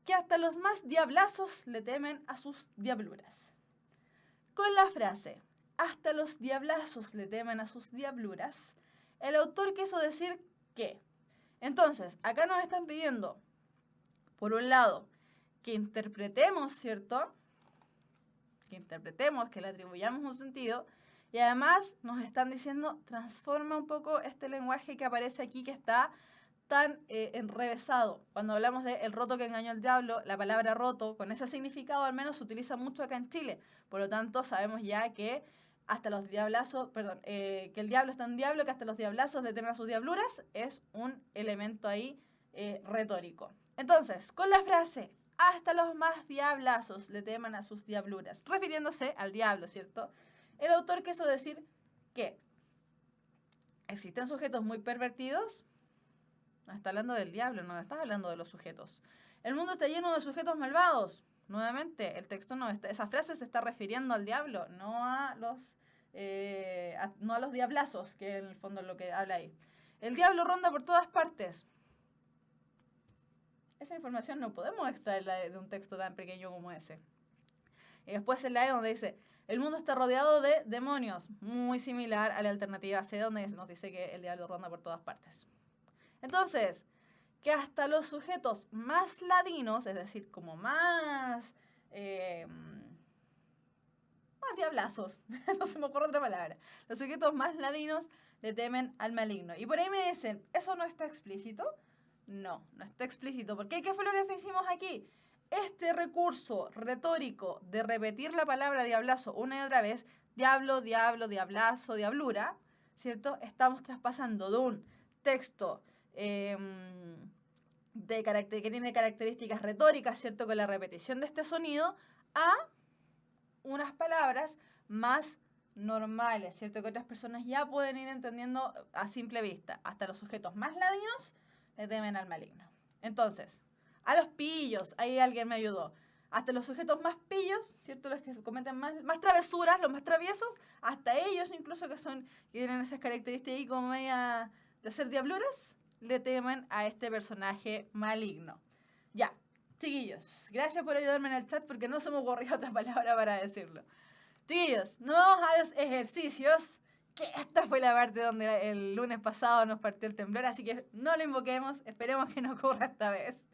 que hasta los más diablazos le temen a sus diabluras. Con la frase, hasta los diablazos le temen a sus diabluras, el autor quiso decir que, entonces, acá nos están pidiendo, por un lado, que interpretemos, ¿cierto?, que le atribuyamos un sentido, y además nos están diciendo, transforma un poco este lenguaje que aparece aquí, que está tan enrevesado. Cuando hablamos de el roto que engañó al diablo, la palabra roto, con ese significado al menos, se utiliza mucho acá en Chile. Por lo tanto, sabemos ya que hasta los diablazos, que el diablo es tan diablo que hasta los diablazos le temen a sus diabluras, es un elemento ahí retórico. Entonces, con la frase, hasta los más diablazos le teman a sus diabluras, refiriéndose al diablo, ¿cierto?, el autor quiso decir que existen sujetos muy pervertidos. No está hablando del diablo, no está hablando de los sujetos. El mundo está lleno de sujetos malvados. Nuevamente, el texto esa frase se está refiriendo al diablo, no a los diablazos, que en el fondo es lo que habla ahí. El diablo ronda por todas partes. Esa información no podemos extraerla de un texto tan pequeño como ese. Y después en la E donde dice, el mundo está rodeado de demonios, muy similar a la alternativa C, donde nos dice que el diablo ronda por todas partes. Entonces, que hasta los sujetos más ladinos, es decir, como más diablazos, no se me ocurre otra palabra, los sujetos más ladinos le temen al maligno. Y por ahí me dicen, ¿eso no está explícito? No, no está explícito. ¿Por qué? ¿Qué fue lo que hicimos aquí? Este recurso retórico de repetir la palabra diablazo una y otra vez, diablo, diablo, diablazo, diablura, ¿cierto? Estamos traspasando de un texto que tiene características retóricas, ¿cierto?, con la repetición de este sonido, a unas palabras más normales, ¿cierto?, que otras personas ya pueden ir entendiendo a simple vista. Hasta los sujetos más ladinos le temen al maligno. Entonces, a los pillos, ahí alguien me ayudó. Hasta los sujetos más pillos, ¿cierto?, los que cometen más travesuras, los más traviesos, hasta ellos incluso que tienen esas características ahí como media de hacer diabluras, le temen a este personaje maligno. Ya, chiquillos, gracias por ayudarme en el chat porque no se me ocurrió otra palabra para decirlo. Chiquillos, nos vamos a los ejercicios, que esta fue la parte donde el lunes pasado nos partió el temblor, así que no lo invoquemos, esperemos que no ocurra esta vez.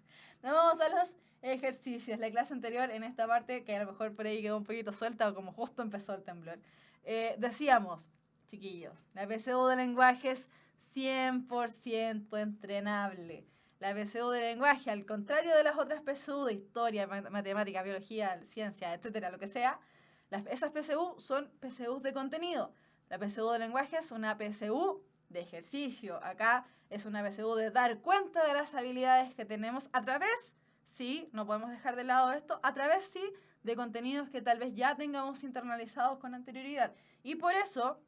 Nos vamos a los ejercicios. La clase anterior, en esta parte, que a lo mejor por ahí quedó un poquito suelta o como justo empezó el temblor, decíamos, chiquillos, la PSU de lenguaje es 100% entrenable. La PSU de lenguaje, al contrario de las otras PSU de historia, matemática, biología, ciencia, etcétera, lo que sea, esas PSU son PSUs de contenido. La PSU de lenguaje es una PSU de ejercicio. Acá es una PSU de dar cuenta de las habilidades que tenemos a través, sí, no podemos dejar de lado esto, a través, sí, de contenidos que tal vez ya tengamos internalizados con anterioridad. Y por eso,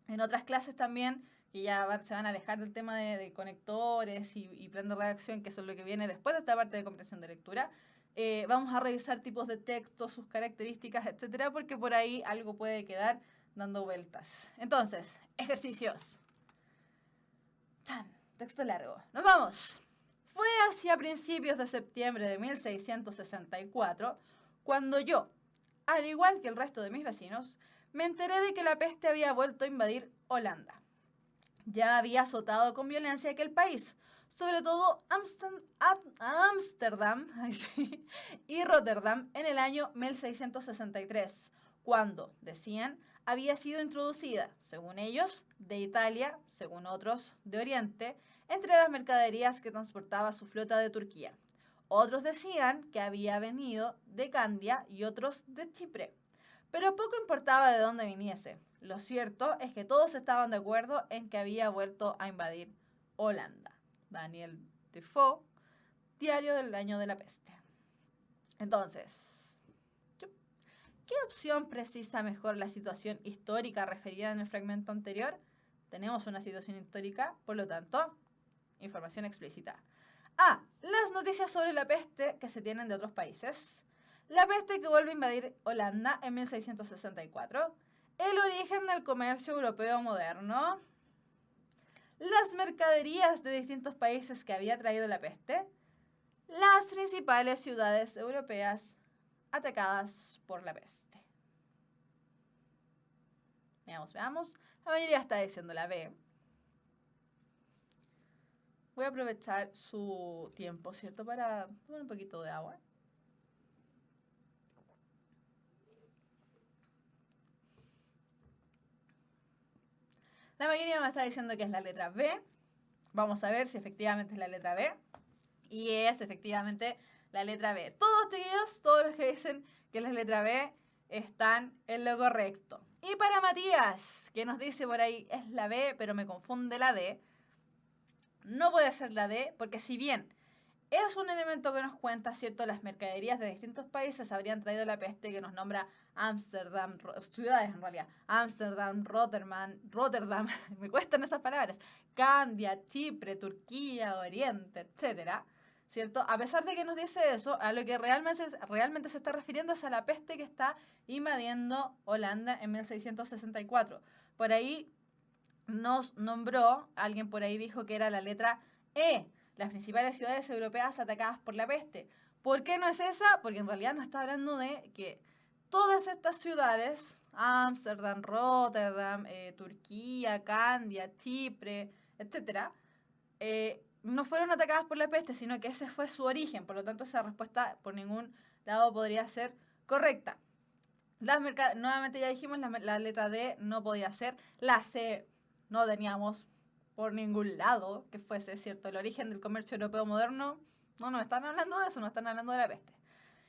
en otras clases también, que ya se van a alejar del tema de conectores y plan de redacción, que eso es lo que viene después de esta parte de comprensión de lectura, vamos a revisar tipos de texto, sus características, etcétera, porque por ahí algo puede quedar dando vueltas. Entonces, ejercicios. ¡Chan! Texto largo. ¡Nos vamos! Fue hacia principios de septiembre de 1664 cuando yo, al igual que el resto de mis vecinos, me enteré de que la peste había vuelto a invadir Holanda. Ya había azotado con violencia aquel país, sobre todo Ámsterdam y Rotterdam en el año 1663, cuando, decían, había sido introducida, según ellos, de Italia, según otros, de Oriente, entre las mercaderías que transportaba su flota de Turquía. Otros decían que había venido de Candia y otros de Chipre. Pero poco importaba de dónde viniese. Lo cierto es que todos estaban de acuerdo en que había vuelto a invadir Holanda. Daniel Defoe, Diario del Año de la Peste. Entonces, ¿qué opción precisa mejor la situación histórica referida en el fragmento anterior? Tenemos una situación histórica, por lo tanto, información explícita. A. Las noticias sobre la peste que se tienen de otros países. La peste que vuelve a invadir Holanda en 1664. El origen del comercio europeo moderno. Las mercaderías de distintos países que había traído la peste. Las principales ciudades europeas atacadas por la peste. Veamos. La mayoría está diciendo la B. Voy a aprovechar su tiempo, ¿cierto? Para tomar un poquito de agua. La mayoría me está diciendo que es la letra B. Vamos a ver si efectivamente es la letra B. Y es efectivamente la letra B. Todos, chiquillos, todos los que dicen que es la letra B están en lo correcto. Y para Matías, que nos dice por ahí es la B, pero me confunde la D. No puede ser la D, porque si bien es un elemento que nos cuenta, ¿cierto? Las mercaderías de distintos países habrían traído la peste, que nos nombra Ámsterdam, ciudades en realidad, Ámsterdam, Rotterdam, me cuestan esas palabras, Candia, Chipre, Turquía, Oriente, etcétera, ¿cierto? A pesar de que nos dice eso, a lo que realmente se está refiriendo es a la peste que está invadiendo Holanda en 1664. Por ahí nos nombró, alguien por ahí dijo que era la letra E, las principales ciudades europeas atacadas por la peste. ¿Por qué no es esa? Porque en realidad nos está hablando de que todas estas ciudades, Ámsterdam, Rotterdam, Turquía, Candia, Chipre, etc., no fueron atacadas por la peste, sino que ese fue su origen. Por lo tanto, esa respuesta por ningún lado podría ser correcta. Nuevamente ya dijimos, la letra D no podía ser. La C no teníamos por ningún lado que fuese, ¿cierto? El origen del comercio europeo moderno, no nos están hablando de eso, nos están hablando de la peste.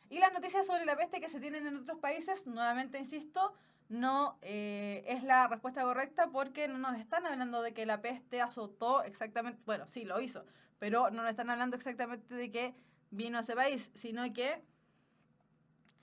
Y las noticias sobre la peste que se tienen en otros países, nuevamente insisto, no es la respuesta correcta porque no nos están hablando de que la peste azotó exactamente, bueno, sí, lo hizo, pero no nos están hablando exactamente de que vino a ese país, sino que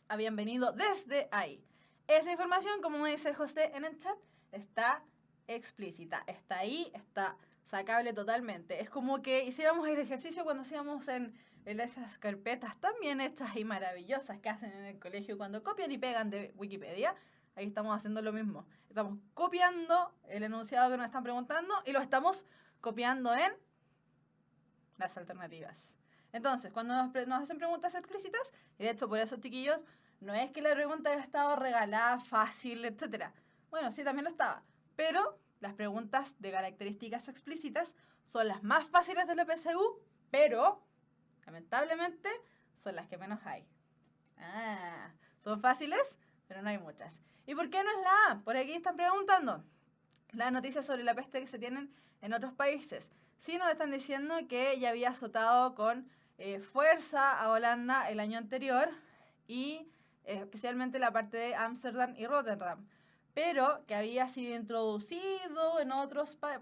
habían venido desde ahí. Esa información, como me dice José en el chat, está explícita, está ahí, está sacable totalmente. Es como que hiciéramos el ejercicio cuando hacíamos en esas carpetas tan bien hechas y maravillosas que hacen en el colegio cuando copian y pegan de Wikipedia. Ahí estamos haciendo lo mismo. Estamos copiando el enunciado que nos están preguntando y lo estamos copiando en las alternativas. Entonces, cuando nos hacen preguntas explícitas, y de hecho por eso, chiquillos, no es que la pregunta haya estado regalada, fácil, etc. Bueno, sí, también lo estaba. Pero las preguntas de características explícitas son las más fáciles de la PSU, pero, lamentablemente, son las que menos hay. Son fáciles, pero no hay muchas. ¿Y por qué no es la A? Por aquí están preguntando. Las noticias sobre la peste que se tienen en otros países. Sí, nos están diciendo que ya había azotado con fuerza a Holanda el año anterior y especialmente la parte de Ámsterdam y Rotterdam, pero que había sido introducido en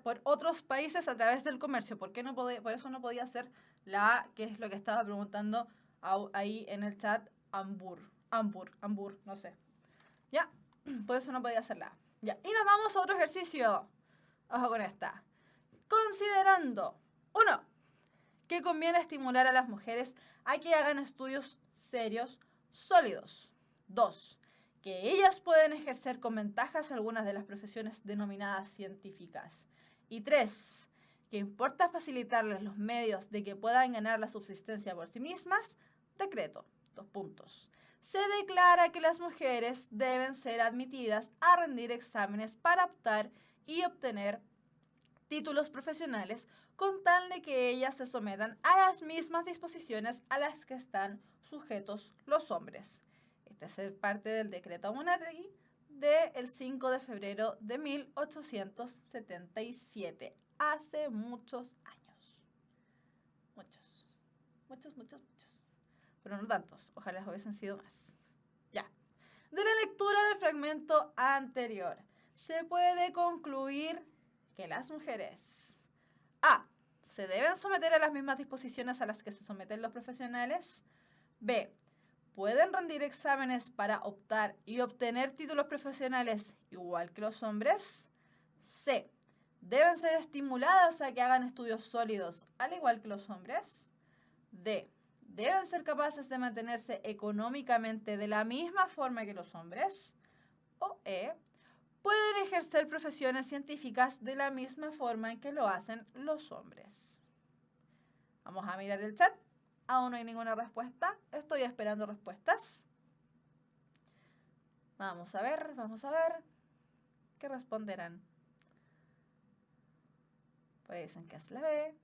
por otros países a través del comercio. ¿Por eso no podía ser la A, que es lo que estaba preguntando ahí en el chat Ambur, no sé. Ya, por eso no podía ser la A. Ya, y nos vamos a otro ejercicio. Ojo con esta. Considerando, 1, que conviene estimular a las mujeres a que hagan estudios serios, sólidos. 2, que ellas pueden ejercer con ventajas algunas de las profesiones denominadas científicas. Y 3, que importa facilitarles los medios de que puedan ganar la subsistencia por sí mismas. Decreto. 2 puntos. Se declara que las mujeres deben ser admitidas a rendir exámenes para optar y obtener títulos profesionales con tal de que ellas se sometan a las mismas disposiciones a las que están sujetos los hombres. Este es parte del decreto Amunátegui del 5 de febrero de 1877, hace muchos años. Muchos. Pero no tantos, ojalá hubiesen sido más. Ya. De la lectura del fragmento anterior, se puede concluir que las mujeres A. Se deben someter a las mismas disposiciones a las que se someten los profesionales. B. Pueden rendir exámenes para optar y obtener títulos profesionales igual que los hombres. C. Deben ser estimuladas a que hagan estudios sólidos al igual que los hombres. D. Deben ser capaces de mantenerse económicamente de la misma forma que los hombres. O E. Pueden ejercer profesiones científicas de la misma forma en que lo hacen los hombres. Vamos a mirar el chat. Aún no hay ninguna respuesta. Estoy esperando respuestas. Vamos a ver. ¿Qué responderán? Por ahí dicen que es la B.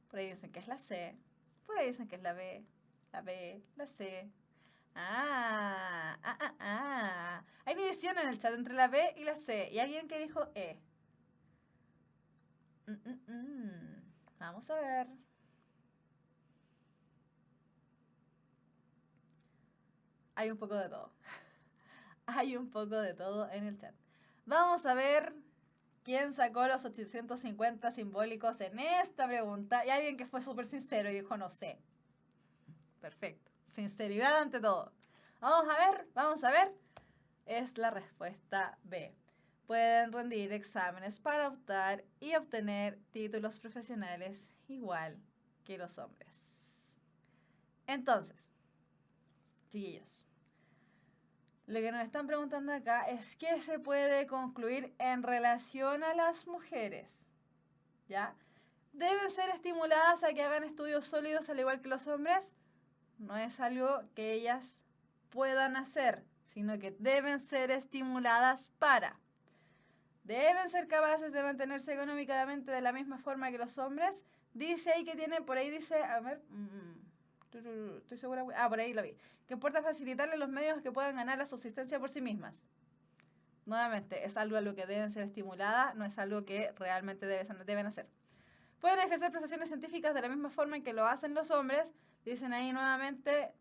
Por ahí dicen que es la C. Por ahí dicen que es la B, la C. Hay división en el chat entre la B y la C. Y alguien que dijo E. Vamos a ver. Hay un poco de todo. Hay un poco de todo en el chat. Vamos a ver quién sacó los 850 simbólicos en esta pregunta. Y alguien que fue súper sincero y dijo no sé. Perfecto. Sinceridad ante todo. Vamos a ver. Es la respuesta B. Pueden rendir exámenes para optar y obtener títulos profesionales igual que los hombres. Entonces, chiquillos, lo que nos están preguntando acá es qué se puede concluir en relación a las mujeres. ¿Ya? ¿Deben ser estimuladas a que hagan estudios sólidos al igual que los hombres? No es algo que ellas puedan hacer, sino que deben ser estimuladas para. Deben ser capaces de mantenerse económicamente de la misma forma que los hombres. Dice ahí que tiene, por ahí dice, a ver, estoy segura, por ahí lo vi. Que importa facilitarle los medios que puedan ganar la subsistencia por sí mismas. Nuevamente, es algo a lo que deben ser estimuladas, no es algo que realmente deben hacer. Pueden ejercer profesiones científicas de la misma forma en que lo hacen los hombres. Dicen ahí nuevamente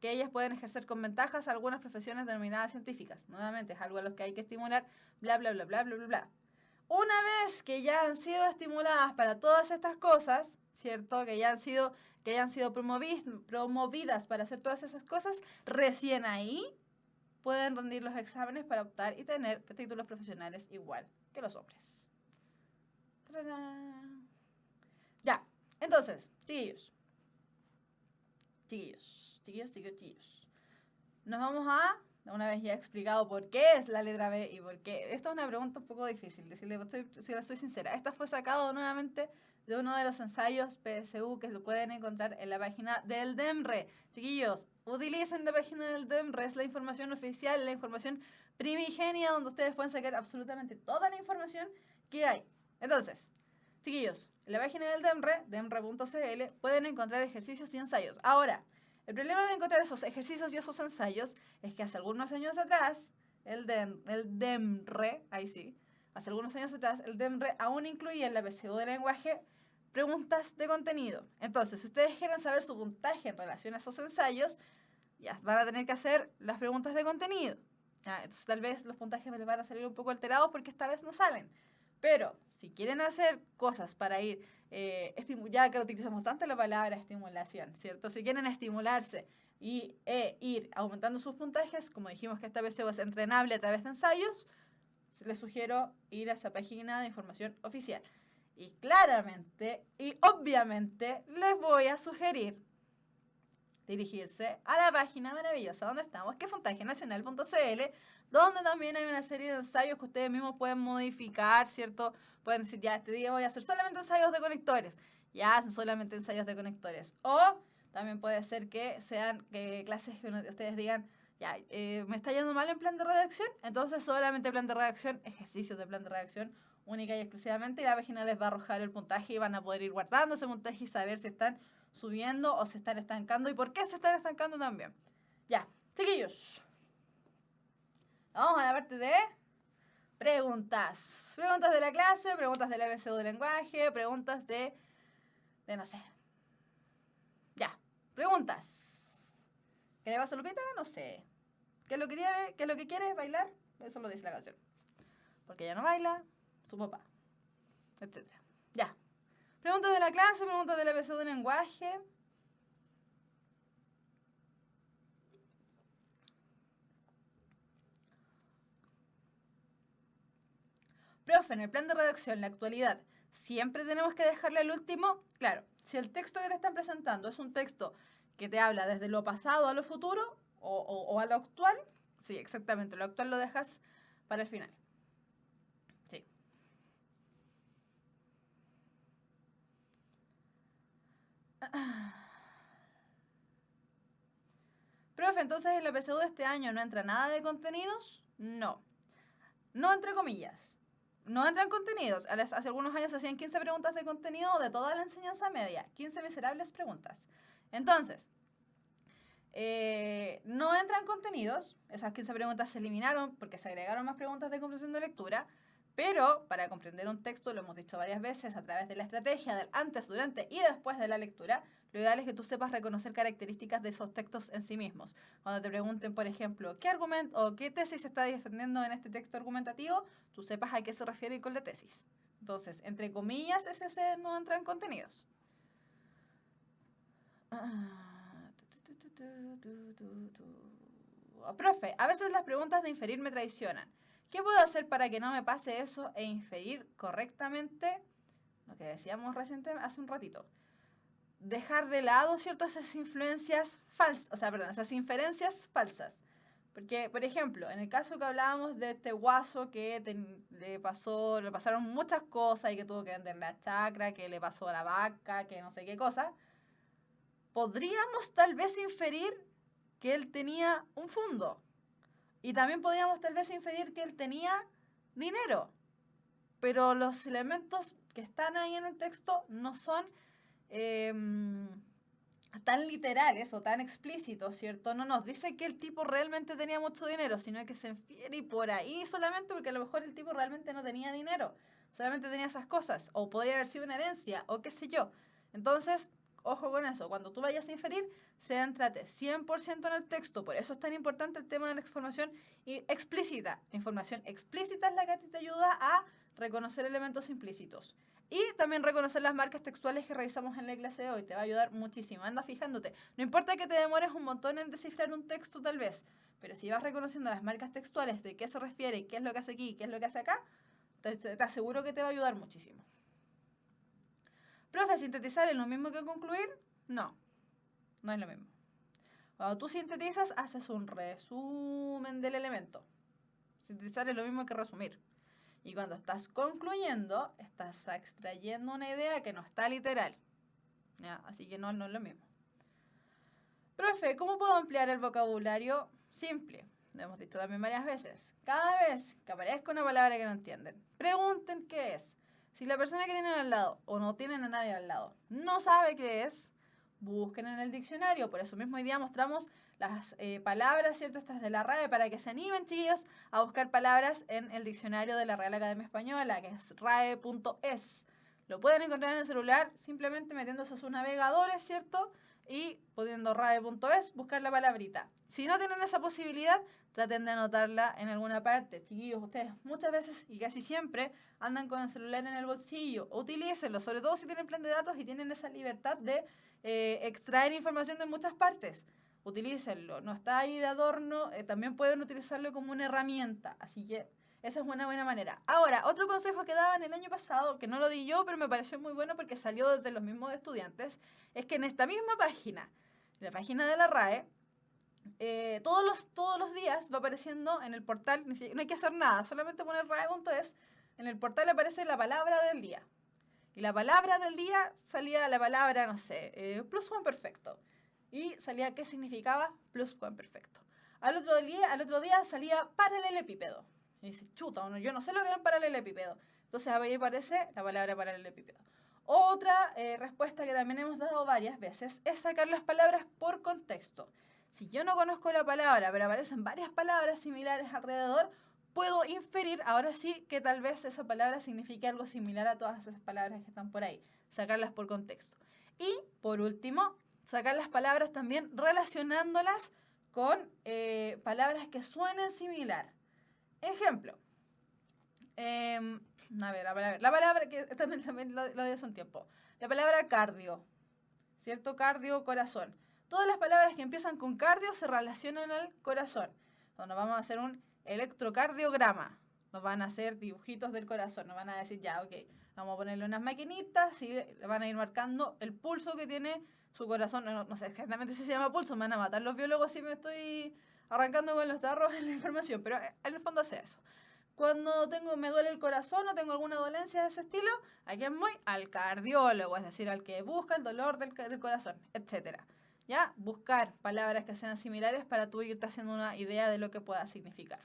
que ellas pueden ejercer con ventajas algunas profesiones denominadas científicas. Nuevamente, es algo a lo que hay que estimular, bla. Una vez que ya han sido estimuladas para todas estas cosas, ¿cierto? Que ya han sido promovidas para hacer todas esas cosas, recién ahí pueden rendir los exámenes para optar y tener títulos profesionales igual que los hombres. ¡Tarán! Ya, entonces, chiquillos. Nos vamos a una vez ya he explicado por qué es la letra B y por qué. Esta es una pregunta un poco difícil, decirle, si la soy sincera. Esta fue sacado nuevamente de uno de los ensayos PSU que se pueden encontrar en la página del DEMRE. Chiquillos, utilicen la página del DEMRE, es la información oficial, la información primigenia, donde ustedes pueden sacar absolutamente toda la información que hay. Entonces, chiquillos, en la página del DEMRE, demre.cl, pueden encontrar ejercicios y ensayos. Ahora, el problema de encontrar esos ejercicios y esos ensayos es que hace algunos años atrás, el DEMRE, ahí sí, hace algunos años atrás, el DEMRE aún incluía en la PSU de lenguaje preguntas de contenido. Entonces, si ustedes quieren saber su puntaje en relación a esos ensayos, ya van a tener que hacer las preguntas de contenido. Entonces, tal vez los puntajes les van a salir un poco alterados porque esta vez no salen. Pero, si quieren hacer cosas para ir, ya que utilizamos tanto la palabra estimulación, ¿cierto? Si quieren estimularse y ir aumentando sus puntajes, como dijimos que esta PSU es entrenable a través de ensayos, les sugiero ir a esa página de información oficial. Y claramente y obviamente les voy a sugerir dirigirse a la página maravillosa donde estamos, que es puntajenacional.cl, donde también hay una serie de ensayos que ustedes mismos pueden modificar, ¿cierto? Pueden decir, ya, este día voy a hacer solamente ensayos de conectores. Ya hacen solamente ensayos de conectores. O también puede ser que sean clases que ustedes digan, ya, me está yendo mal en plan de redacción, entonces solamente plan de redacción, ejercicios de plan de redacción, única y exclusivamente, y la página les va a arrojar el puntaje y van a poder ir guardando ese puntaje y saber si están subiendo o se están estancando y por qué se están estancando también. Ya, chiquillos. Vamos a la parte de preguntas. Preguntas de la clase, preguntas del ABCU de lenguaje, preguntas de no sé. Ya, preguntas. ¿Qué le pasa a Lupita? No sé. ¿Qué es lo que tiene? ¿Qué es lo que quiere? ¿Bailar? Eso lo dice la canción. Porque ella no baila, su papá, etc. Ya. Preguntas de la clase, preguntas del ABCU de lenguaje. Profe, en el plan de redacción, en la actualidad, ¿siempre tenemos que dejarle al último? Claro, si el texto que te están presentando es un texto que te habla desde lo pasado a lo futuro o a lo actual, sí, exactamente, lo actual lo dejas para el final. Sí. Profe, entonces en la PSU de este año no entra nada de contenidos? No. No entre comillas. No entran contenidos. Hace algunos años hacían 15 preguntas de contenido de toda la enseñanza media. 15 miserables preguntas. Entonces, no entran contenidos. Esas 15 preguntas se eliminaron porque se agregaron más preguntas de comprensión de lectura. Pero para comprender un texto, lo hemos dicho varias veces, a través de la estrategia del antes, durante y después de la lectura, lo ideal es que tú sepas reconocer características de esos textos en sí mismos. Cuando te pregunten, por ejemplo, qué argumento o qué tesis se está defendiendo en este texto argumentativo, tú sepas a qué se refiere con la tesis. Entonces, entre comillas, ese no entra en contenidos. Profe, a veces las preguntas de inferir me traicionan. ¿Qué puedo hacer para que no me pase eso e inferir correctamente lo que decíamos recientemente hace un ratito? Dejar de lado, ¿cierto?, esas influencias falsas, esas inferencias falsas. Porque, por ejemplo, en el caso que hablábamos de este guaso que le pasaron muchas cosas y que tuvo que vender la chacra, que le pasó a la vaca, que no sé qué cosa, podríamos tal vez inferir que él tenía un fondo. Y también podríamos tal vez inferir que él tenía dinero. Pero los elementos que están ahí en el texto no son tan literales o tan explícitos, ¿cierto? No nos dice que el tipo realmente tenía mucho dinero, sino que se infiere por ahí solamente porque a lo mejor el tipo realmente no tenía dinero. Solamente tenía esas cosas. O podría haber sido una herencia, o qué sé yo. Entonces, ojo con eso. Cuando tú vayas a inferir, céntrate 100% en el texto. Por eso es tan importante el tema de la información explícita. La información explícita es la que a ti te ayuda a reconocer elementos implícitos. Y también reconocer las marcas textuales que revisamos en la clase de hoy. Te va a ayudar muchísimo. Anda fijándote. No importa que te demores un montón en descifrar un texto tal vez, pero si vas reconociendo las marcas textuales de qué se refiere, qué es lo que hace aquí, qué es lo que hace acá, te aseguro que te va a ayudar muchísimo. Profe, ¿sintetizar es lo mismo que concluir? No, no es lo mismo. Cuando tú sintetizas, haces un resumen del elemento. Sintetizar es lo mismo que resumir. Y cuando estás concluyendo, estás extrayendo una idea que no está literal. ¿Ya? Así que no es lo mismo. Profe, ¿cómo puedo ampliar el vocabulario? Simple. Lo hemos dicho también varias veces. Cada vez que aparezca una palabra que no entienden, pregunten qué es. Si la persona que tienen al lado o no tienen a nadie al lado no sabe qué es, busquen en el diccionario. Por eso mismo hoy día mostramos las palabras, ¿cierto? Estas de la RAE, para que se animen, chicos, a buscar palabras en el diccionario de la Real Academia Española, que es rae.es. Lo pueden encontrar en el celular simplemente metiéndose a sus navegadores, ¿cierto? Y poniendo rae.es, buscar la palabrita. Si no tienen esa posibilidad, traten de anotarla en alguna parte. Chiquillos, ustedes muchas veces y casi siempre andan con el celular en el bolsillo. Utilícenlo, sobre todo si tienen plan de datos y tienen esa libertad de extraer información de muchas partes. Utilícenlo, no está ahí de adorno, también pueden utilizarlo como una herramienta. Así que esa es una buena manera. Ahora, otro consejo que daban el año pasado, que no lo di yo, pero me pareció muy bueno porque salió desde los mismos estudiantes, es que en esta misma página, la página de la RAE, todos los días va apareciendo en el portal, no hay que hacer nada, solamente poner rae.es, en el portal aparece la palabra del día. Y la palabra del día salía la palabra, no sé, pluscuamperfecto. Y salía qué significaba pluscuamperfecto. Al otro día salía paralelepípedo. Y dices, chuta, yo no sé lo que era un paralelepípedo. Entonces ahí aparece la palabra paralelepípedo. Otra respuesta que también hemos dado varias veces es sacar las palabras por contexto. Si yo no conozco la palabra, pero aparecen varias palabras similares alrededor, puedo inferir, ahora sí, que tal vez esa palabra signifique algo similar a todas esas palabras que están por ahí. Sacarlas por contexto. Y, por último, sacar las palabras también relacionándolas con palabras que suenen similar. Ejemplo. La palabra que también lo de hace un tiempo. La palabra cardio. ¿Cierto? Cardio, corazón. Todas las palabras que empiezan con cardio se relacionan al corazón. Cuando vamos a hacer un electrocardiograma, nos van a hacer dibujitos del corazón, nos van a decir, ya, ok, vamos a ponerle unas maquinitas y le van a ir marcando el pulso que tiene su corazón. No sé exactamente si se llama pulso, me van a matar los biólogos si me estoy arrancando con los tarros en la información, pero en el fondo hace eso. Cuando me duele el corazón o tengo alguna dolencia de ese estilo, ¿a quién voy? Al cardiólogo, es decir, al que busca el dolor del corazón, etc. ¿Ya? Buscar palabras que sean similares para tú irte haciendo una idea de lo que pueda significar.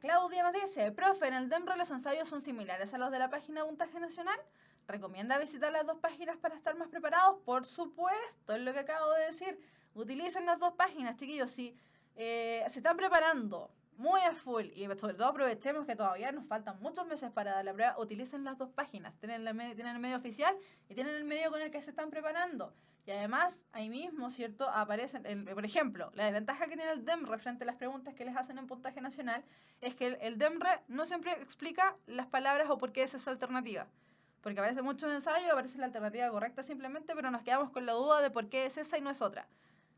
Claudia nos dice, profe, en el DEMRE los ensayos son similares a los de la página de Puntaje Nacional. ¿Recomienda visitar las dos páginas para estar más preparados? Por supuesto, es lo que acabo de decir. Utilicen las dos páginas, chiquillos. Si se están preparando muy a full y sobre todo aprovechemos que todavía nos faltan muchos meses para dar la prueba, utilicen las dos páginas. Tienen el medio oficial y tienen el medio con el que se están preparando. Y además, ahí mismo, ¿cierto? Aparecen, por ejemplo, la desventaja que tiene el DEMRE frente a las preguntas que les hacen en Puntaje Nacional es que el DEMRE no siempre explica las palabras o por qué es esa alternativa. Porque aparecen muchos ensayos, aparece la alternativa correcta simplemente, pero nos quedamos con la duda de por qué es esa y no es otra.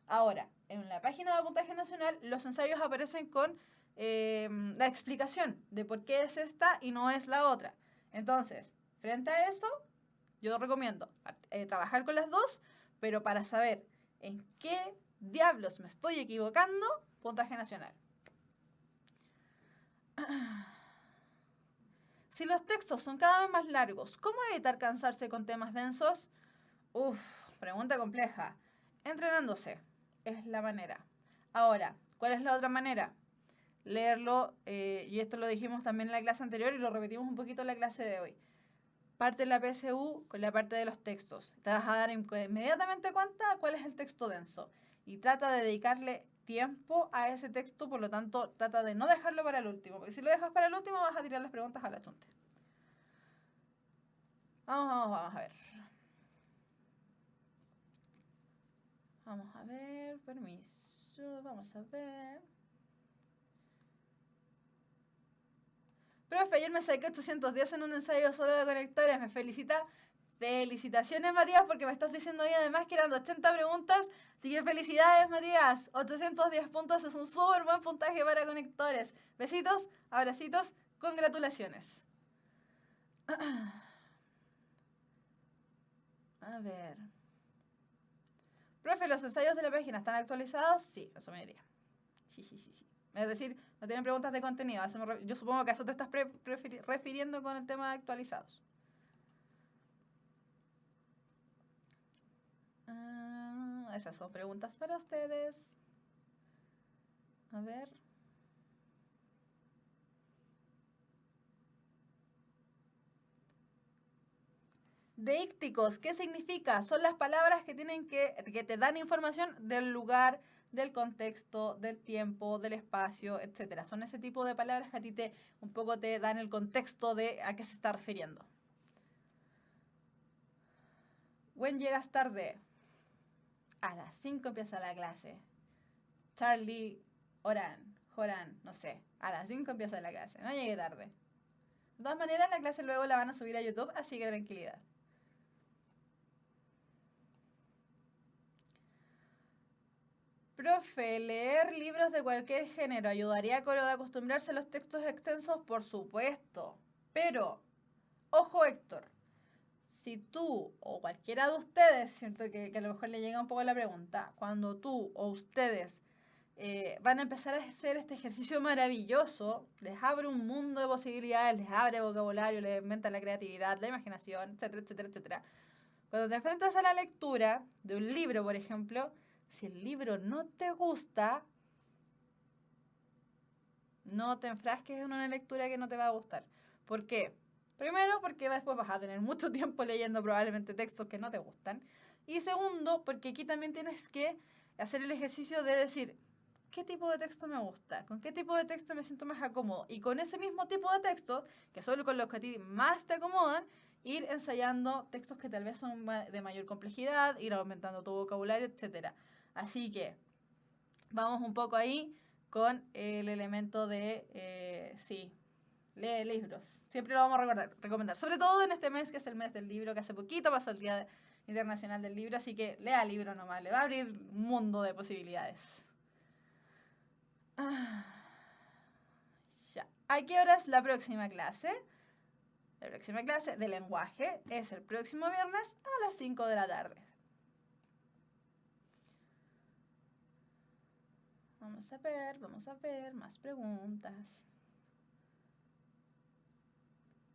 Ahora, en la página de Puntaje Nacional, los ensayos aparecen con la explicación de por qué es esta y no es la otra. Entonces, frente a eso, yo recomiendo trabajar con las dos, pero para saber en qué diablos me estoy equivocando, Puntaje Nacional. Si los textos son cada vez más largos, ¿cómo evitar cansarse con temas densos? Pregunta compleja. Entrenándose es la manera. Ahora, ¿cuál es la otra manera? Leerlo, y esto lo dijimos también en la clase anterior y lo repetimos un poquito en la clase de hoy. Parte la PSU con la parte de los textos. Te vas a dar inmediatamente cuenta cuál es el texto denso. Y trata de dedicarle tiempo a ese texto, por lo tanto, trata de no dejarlo para el último. Porque si lo dejas para el último, vas a tirar las preguntas a la chunte. Vamos a ver. Vamos a ver, permiso, vamos a ver. Profe, ayer me saqué 810 en un ensayo solo de conectores, me felicita. Felicitaciones, Matías, porque me estás diciendo hoy además que eran 80 preguntas. Así que felicidades, Matías. 810 puntos es un súper buen puntaje para conectores. Besitos, abracitos, congratulaciones. A ver. Profe, ¿los ensayos de la página están actualizados? Sí, eso me diría. Sí. Es decir, no tienen preguntas de contenido. Yo supongo que a eso te estás refiriendo con el tema de actualizados. Esas son preguntas para ustedes. A ver. Deícticos, ¿qué significa? Son las palabras que te dan información del lugar, del contexto, del tiempo, del espacio, etc. Son ese tipo de palabras que a ti un poco te dan el contexto de a qué se está refiriendo. When llegas tarde. A las 5 empieza la clase. Charlie, Joran, no sé. A las 5 empieza la clase. No llegué tarde. De todas maneras, la clase luego la van a subir a YouTube, así que tranquilidad. Profe, leer libros de cualquier género ayudaría con lo de acostumbrarse a los textos extensos, por supuesto. Pero, ojo Héctor, si tú o cualquiera de ustedes, ¿cierto? Que a lo mejor le llega un poco la pregunta, cuando tú o ustedes van a empezar a hacer este ejercicio maravilloso, les abre un mundo de posibilidades, les abre vocabulario, les aumenta la creatividad, la imaginación, etcétera. Cuando te enfrentas a la lectura de un libro, por ejemplo, si el libro no te gusta, no te enfrasques en una lectura que no te va a gustar. ¿Por qué? Primero, porque después vas a tener mucho tiempo leyendo probablemente textos que no te gustan. Y segundo, porque aquí también tienes que hacer el ejercicio de decir, ¿qué tipo de texto me gusta? ¿Con qué tipo de texto me siento más acómodo? Y con ese mismo tipo de texto, que son con los que a ti más te acomodan, ir ensayando textos que tal vez son de mayor complejidad, ir aumentando tu vocabulario, etc. Así que vamos un poco ahí con el elemento de, lee libros. Siempre lo vamos a recomendar. Sobre todo en este mes, que es el mes del libro, que hace poquito pasó el Día Internacional del Libro, así que lea libro nomás, le va a abrir un mundo de posibilidades. Ya. ¿A qué hora es la próxima clase? La próxima clase de lenguaje es el próximo viernes a las 5 de la tarde. Vamos a ver, más preguntas.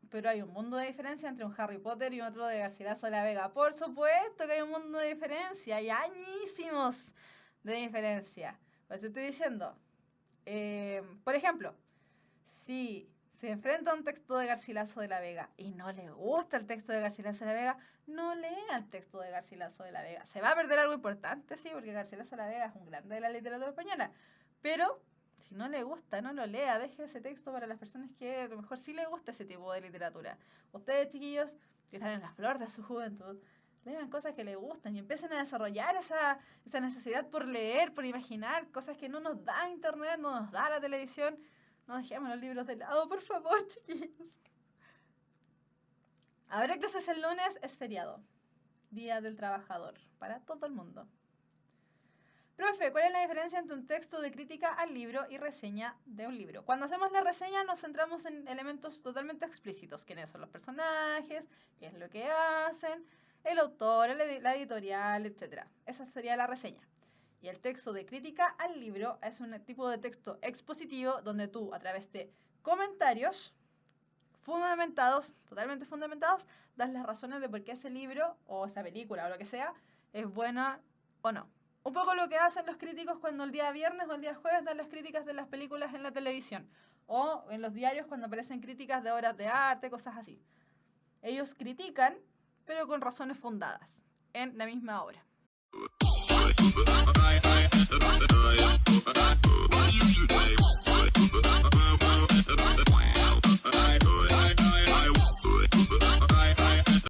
Pero hay un mundo de diferencia entre un Harry Potter y otro de Garcilaso de la Vega. Por supuesto que hay un mundo de diferencia, hay añísimos de diferencia. Por eso estoy diciendo, por ejemplo, si se enfrenta a un texto de Garcilaso de la Vega y no le gusta el texto de Garcilaso de la Vega, no lea el texto de Garcilaso de la Vega. Se va a perder algo importante, sí, porque Garcilaso de la Vega es un grande de la literatura española. Pero si no le gusta, no lo lea. Deje ese texto para las personas que a lo mejor sí le gusta ese tipo de literatura. Ustedes, chiquillos, que están en la flor de su juventud, lean cosas que les gustan y empiecen a desarrollar esa necesidad por leer, por imaginar, cosas que no nos da internet, no nos da la televisión. No dejemos los libros de lado, por favor, chiquillos. Habrá clases el lunes, es feriado. Día del Trabajador, para todo el mundo. Profe, ¿cuál es la diferencia entre un texto de crítica al libro y reseña de un libro? Cuando hacemos la reseña nos centramos en elementos totalmente explícitos. ¿Quiénes son los personajes? ¿Qué es lo que hacen? El autor, la editorial, etc. Esa sería la reseña. Y el texto de crítica al libro es un tipo de texto expositivo donde tú, a través de comentarios fundamentados, totalmente fundamentados, das las razones de por qué ese libro o esa película o lo que sea es buena o no. Un poco lo que hacen los críticos cuando el día viernes o el día jueves dan las críticas de las películas en la televisión. O en los diarios cuando aparecen críticas de obras de arte, cosas así. Ellos critican, pero con razones fundadas, en la misma obra.